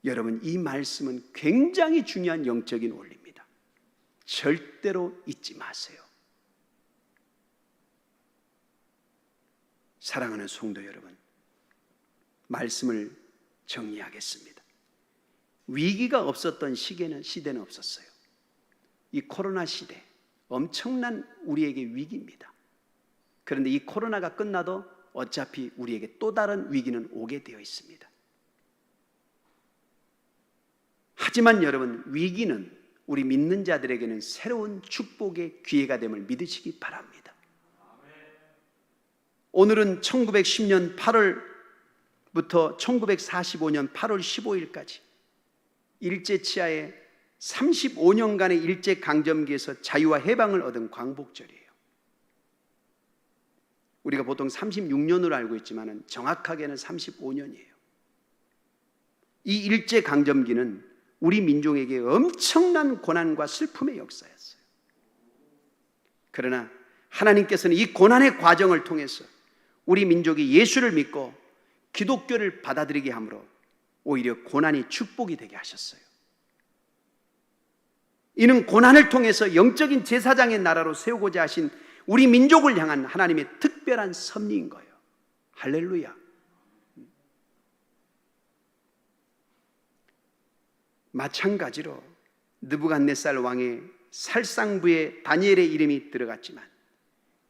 여러분, 이 말씀은 굉장히 중요한 영적인 원리입니다. 절대로 잊지 마세요. 사랑하는 성도 여러분, 말씀을 정리하겠습니다. 위기가 없었던 시대는 없었어요. 이 코로나 시대, 엄청난 우리에게 위기입니다. 그런데 이 코로나가 끝나도 어차피 우리에게 또 다른 위기는 오게 되어 있습니다. 하지만 여러분, 위기는 우리 믿는 자들에게는 새로운 축복의 기회가 됨을 믿으시기 바랍니다. 오늘은 1910년 8월부터 1945년 8월 15일까지 일제치하에 35년간의 일제강점기에서 자유와 해방을 얻은 광복절이에요. 우리가 보통 36년으로 알고 있지만 정확하게는 35년이에요. 이 일제강점기는 우리 민족에게 엄청난 고난과 슬픔의 역사였어요. 그러나 하나님께서는 이 고난의 과정을 통해서 우리 민족이 예수를 믿고 기독교를 받아들이게 함으로 오히려 고난이 축복이 되게 하셨어요. 이는 고난을 통해서 영적인 제사장의 나라로 세우고자 하신 우리 민족을 향한 하나님의 특별한 섭리인 거예요. 할렐루야. 마찬가지로 느부갓네살 왕의 살상부에 다니엘의 이름이 들어갔지만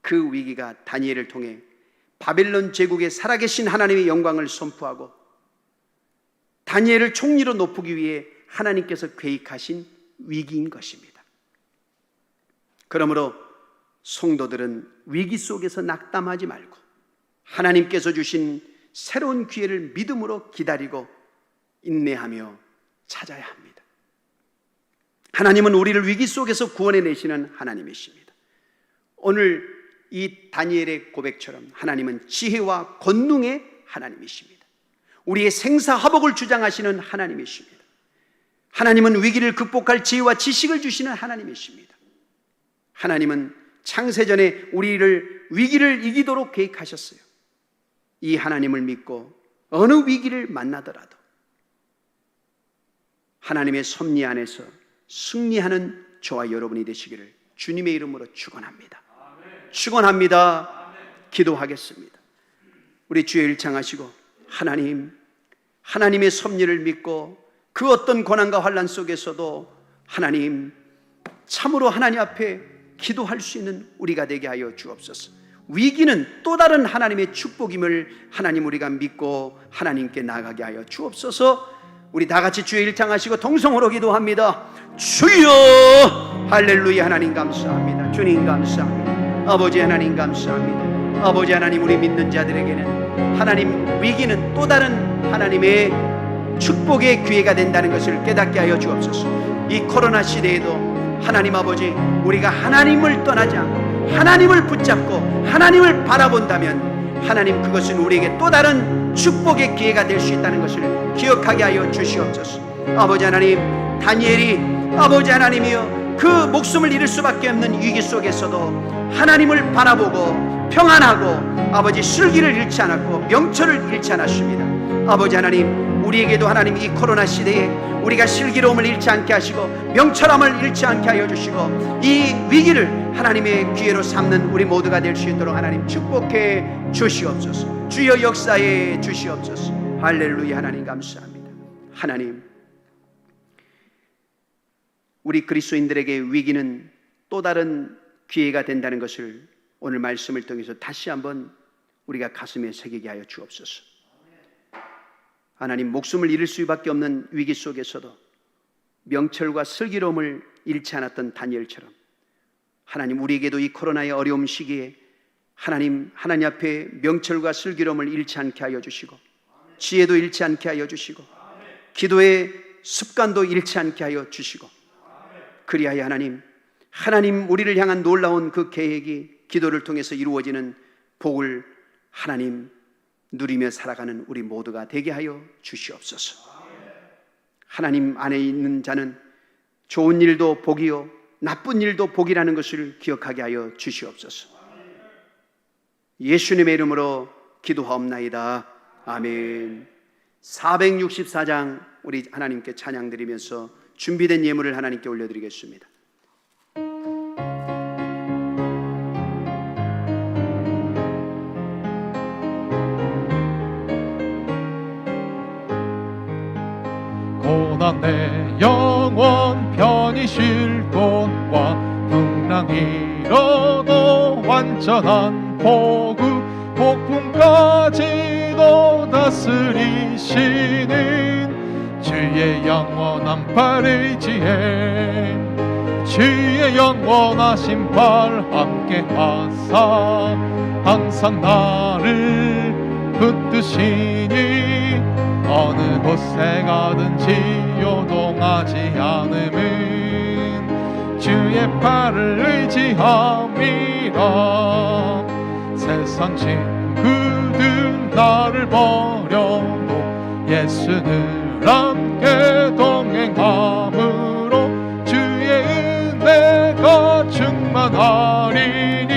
그 위기가 다니엘을 통해 바벨론 제국에 살아계신 하나님의 영광을 선포하고 다니엘을 총리로 높이기 위해 하나님께서 계획하신 위기인 것입니다. 그러므로 성도들은 위기 속에서 낙담하지 말고 하나님께서 주신 새로운 기회를 믿음으로 기다리고 인내하며 찾아야 합니다. 하나님은 우리를 위기 속에서 구원해내시는 하나님이십니다. 오늘 이 다니엘의 고백처럼 하나님은 지혜와 권능의 하나님이십니다. 우리의 생사화복을 주장하시는 하나님이십니다. 하나님은 위기를 극복할 지혜와 지식을 주시는 하나님이십니다. 하나님은 창세전에 우리를 위기를 이기도록 계획하셨어요. 이 하나님을 믿고 어느 위기를 만나더라도 하나님의 섭리 안에서 승리하는 저와 여러분이 되시기를 주님의 이름으로 축원합니다. 축원합니다. 기도하겠습니다. 우리 주의 일창하시고 하나님의 섭리를 믿고 그 어떤 고난과 환난 속에서도 하나님 참으로 하나님 앞에 기도할 수 있는 우리가 되게 하여 주옵소서. 위기는 또 다른 하나님의 축복임을 하나님 우리가 믿고 하나님께 나가게 하여 주옵소서. 우리 다 같이 주의 일창하시고 동성으로 기도합니다. 주여, 할렐루야. 하나님 감사합니다. 주님 감사합니다. 아버지 하나님 감사합니다. 아버지 하나님, 우리 믿는 자들에게는 하나님 위기는 또 다른 하나님의 축복의 기회가 된다는 것을 깨닫게 하여 주옵소서. 이 코로나 시대에도 하나님 아버지, 우리가 하나님을 떠나지 않고 하나님을 붙잡고 하나님을 바라본다면 하나님, 그것은 우리에게 또 다른 축복의 기회가 될 수 있다는 것을 기억하게 하여 주시옵소서. 아버지 하나님, 다니엘이 아버지 하나님이여 그 목숨을 잃을 수밖에 없는 위기 속에서도 하나님을 바라보고 평안하고 아버지 슬기를 잃지 않았고 명철을 잃지 않았습니다. 아버지 하나님, 우리에게도 하나님 이 코로나 시대에 우리가 슬기로움을 잃지 않게 하시고 명철함을 잃지 않게 하여 주시고 이 위기를 하나님의 기회로 삼는 우리 모두가 될 수 있도록 하나님 축복해 주시옵소서. 주여 역사해 주시옵소서. 할렐루야. 하나님 감사합니다. 하나님, 우리 그리스도인들에게 위기는 또 다른 기회가 된다는 것을 오늘 말씀을 통해서 다시 한번 우리가 가슴에 새기게 하여 주옵소서. 하나님, 목숨을 잃을 수밖에 없는 위기 속에서도 명철과 슬기로움을 잃지 않았던 다니엘처럼 하나님, 우리에게도 이 코로나의 어려움 시기에 하나님 앞에 명철과 슬기로움을 잃지 않게 하여 주시고 지혜도 잃지 않게 하여 주시고 기도의 습관도 잃지 않게 하여 주시고 그리하여 하나님 우리를 향한 놀라운 그 계획이 기도를 통해서 이루어지는 복을 하나님 누리며 살아가는 우리 모두가 되게 하여 주시옵소서. 하나님 안에 있는 자는 좋은 일도 복이요 나쁜 일도 복이라는 것을 기억하게 하여 주시옵소서. 예수님의 이름으로 기도하옵나이다. 아멘. 464장 우리 하나님께 찬양 드리면서 준비된 예물을 하나님께 올려드리겠습니다. 고난 내 영혼 편히 쉴 곳과 풍랑이로도 완전한 복음 폭풍까지도 다스리시는 주의 영원한 팔 의지해 주의 영원하신 팔 함께 하사 항상 나를 붙드시니 어느 곳에 가든지 요동하지 않음은 주의 팔을 의지함이라. 세상 친구들 나를 버려도 예수는 함께 동행함으로 주의 은혜가 충만하리니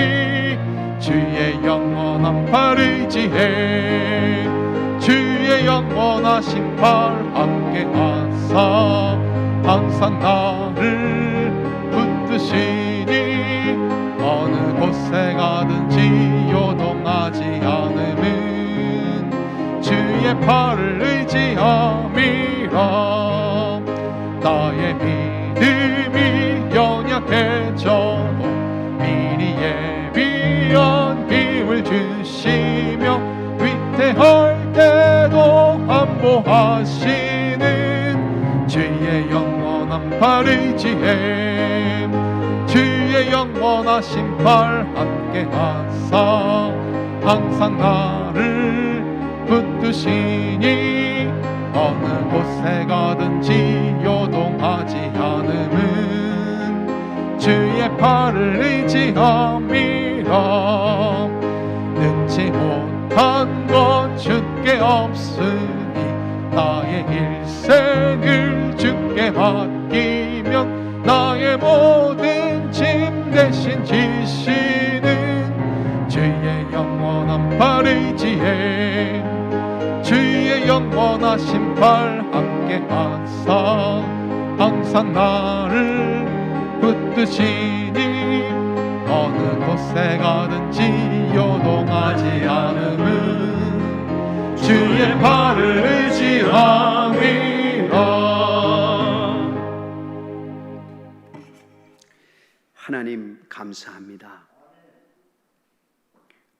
주의 영원한 팔 의지해 주의 영원하신 팔 함께 하사 항상 나를 붙드시니 어느 곳에 가든지 요동하지 않음은 주의 팔을 의지함이라. 나의 믿음이 연약해져도 미리 예비한 힘을 주시며 위태할 때도 안보하시는 주의 영원한 팔 의지해 주의 영원하신 팔 함께 하사 항상 나를 붙드시니 어느 곳에 가든지 요동하지 않음은 주의 팔을 의지함이라. 능치 못한 것 주께 없으니 나의 일생을 주께 맡기면 나의 모든 짐 대신 지시는 주의 영원한 팔 의지해 주의 영원하신 팔 함께 하사 항상 나를 붙드시니 어느 곳에 가든지 요동하지 않음은 주의 팔을 의지함이라. 하나님 감사합니다.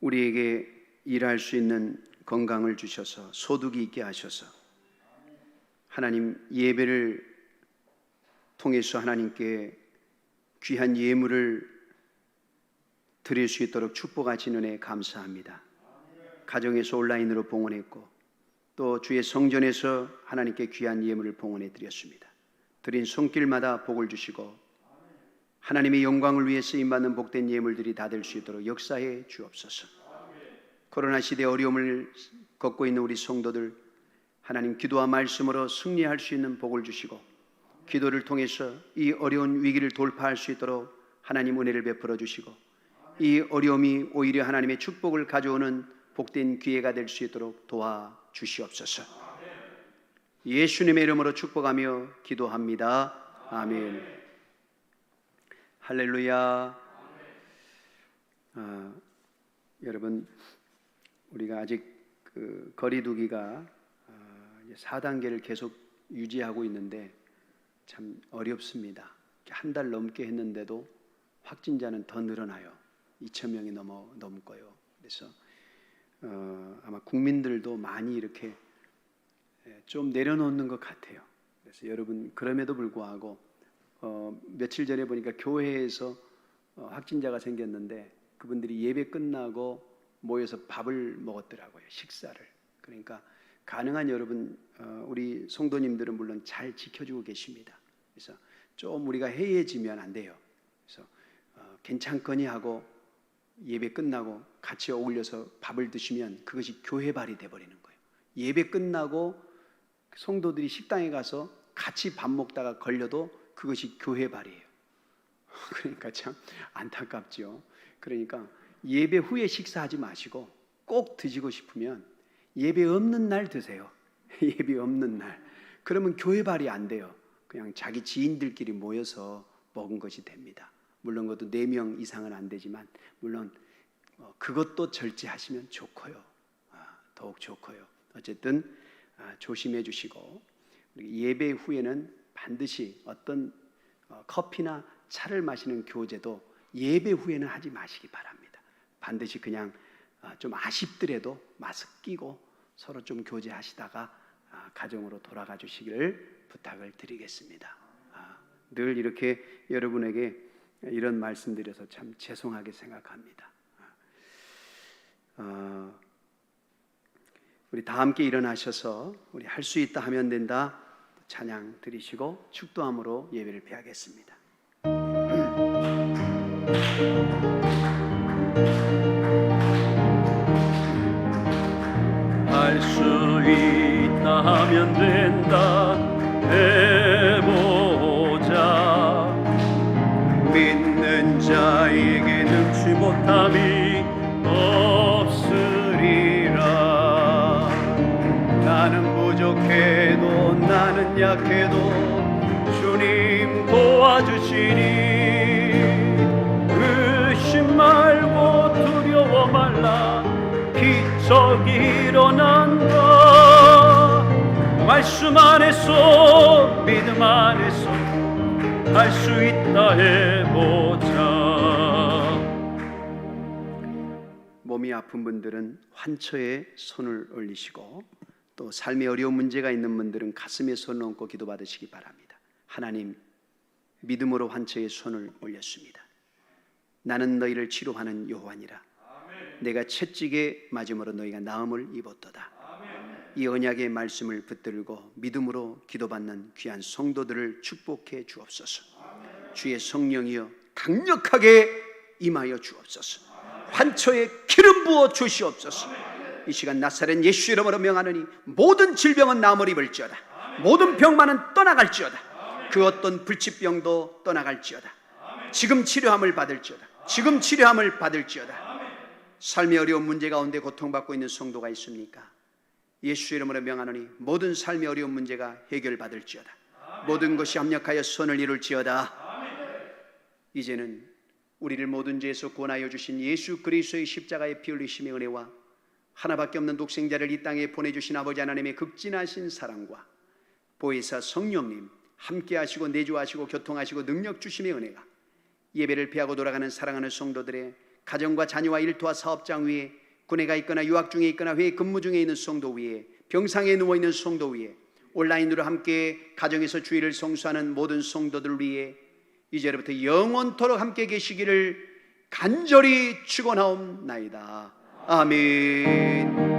우리에게 일할 수 있는 건강을 주셔서 소득이 있게 하셔서 하나님 예배를 통해서 하나님께 귀한 예물을 드릴 수 있도록 축복하신 은혜 감사합니다. 가정에서 온라인으로 봉헌했고 또 주의 성전에서 하나님께 귀한 예물을 봉헌해 드렸습니다. 드린 손길마다 복을 주시고 하나님의 영광을 위해 쓰임받는 복된 예물들이 다 될 수 있도록 역사해 주옵소서. 코로나 시대의 어려움을 겪고 있는 우리 성도들, 하나님 기도와 말씀으로 승리할 수 있는 복을 주시고, 기도를 통해서 이 어려운 위기를 돌파할 수 있도록 하나님 은혜를 베풀어 주시고, 이 어려움이 오히려 하나님의 축복을 가져오는 복된 기회가 될 수 있도록 도와주시옵소서. 예수님의 이름으로 축복하며 기도합니다. 아멘. 할렐루야. 여러분, 우리가 아직 그 거리두기가 4단계를 계속 유지하고 있는데 참 어렵습니다. 한 달 넘게 했는데도 확진자는 더 늘어나요. 2,000명이 넘고요. 그래서 아마 국민들도 많이 이렇게 좀 내려놓는 것 같아요. 그래서 여러분, 그럼에도 불구하고 며칠 전에 보니까 교회에서 확진자가 생겼는데 그분들이 예배 끝나고 모여서 밥을 먹었더라고요. 식사를. 그러니까 가능한 여러분, 우리 성도님들은 물론 잘 지켜주고 계십니다. 그래서 좀 우리가 해이해지면 안 돼요. 그래서 괜찮거니 하고 예배 끝나고 같이 어울려서 밥을 드시면 그것이 교회발이 돼버리는 거예요. 예배 끝나고 성도들이 식당에 가서 같이 밥 먹다가 걸려도 그것이 교회발이에요. 그러니까 참 안타깝죠. 그러니까 예배 후에 식사하지 마시고 꼭 드시고 싶으면 예배 없는 날 드세요. 예배 없는 날. 그러면 교회발이 안 돼요. 그냥 자기 지인들끼리 모여서 먹은 것이 됩니다. 물론 그것도 4명 이상은 안 되지만, 물론 그것도 절제하시면 좋고요. 더욱 좋고요. 어쨌든 조심해 주시고, 예배 후에는 반드시 어떤 커피나 차를 마시는 교제도 예배 후에는 하지 마시기 바랍니다. 반드시 그냥 좀 아쉽더라도 마스크 끼고 서로 좀 교제하시다가 가정으로 돌아가 주시기를 부탁을 드리겠습니다. 늘 이렇게 여러분에게 이런 말씀드려서 참 죄송하게 생각합니다. 우리 다 함께 일어나셔서 우리 할 수 있다 하면 된다 찬양 드리시고 축도함으로 예배를 폐하겠습니다. 할 수 있다 하면 된다 해보자. 믿는 자에게 능치 못함이 없으리라. 나는 부족해도 나는 약해도 주님 도와주시니 의심 말고 두려워 말라. 기적이 일어난다. 말씀 안에서 믿음 안에서 할 수 있다 해보자. 몸이 아픈 분들은 환처에 손을 올리시고, 또 삶에 어려운 문제가 있는 분들은 가슴에 손을 얹고 기도받으시기 바랍니다. 하나님, 믿음으로 환처에 손을 올렸습니다. 나는 너희를 치료하는 여호와니라. 내가 채찍에 맞음으로 너희가 나음을 입었도다. 이 언약의 말씀을 붙들고 믿음으로 기도받는 귀한 성도들을 축복해 주옵소서. 주의 성령이여 강력하게 임하여 주옵소서. 환초에 기름 부어 주시옵소서. 이 시간 나사렛 예수 이름으로 명하노니 모든 질병은 나음을 입을지어다. 모든 병만은 떠나갈지어다. 그 어떤 불치병도 떠나갈지어다. 지금 치료함을 받을지어다. 지금 치료함을 받을지어다. 삶의 어려운 문제 가운데 고통받고 있는 성도가 있습니까? 예수 이름으로 명하노니 모든 삶의 어려운 문제가 해결받을지어다. 모든 것이 합력하여 선을 이룰지어다. 이제는 우리를 모든 죄에서 구원하여 주신 예수 그리스도의 십자가의 피 흘리심의 은혜와 하나밖에 없는 독생자를 이 땅에 보내주신 아버지 하나님의 극진하신 사랑과 보혜사 성령님 함께 하시고 내주하시고 교통하시고 능력 주심의 은혜가 예배를 피하고 돌아가는 사랑하는 성도들의 가정과 자녀와 일터와 사업장 위에, 군에 가 있거나 유학 중에 있거나 회의 근무 중에 있는 성도 위에, 병상에 누워있는 성도 위에, 온라인으로 함께 가정에서 주일을 성수하는 모든 성도들 위에 이제부터 영원토록 함께 계시기를 간절히 축원하옵나이다. 아멘.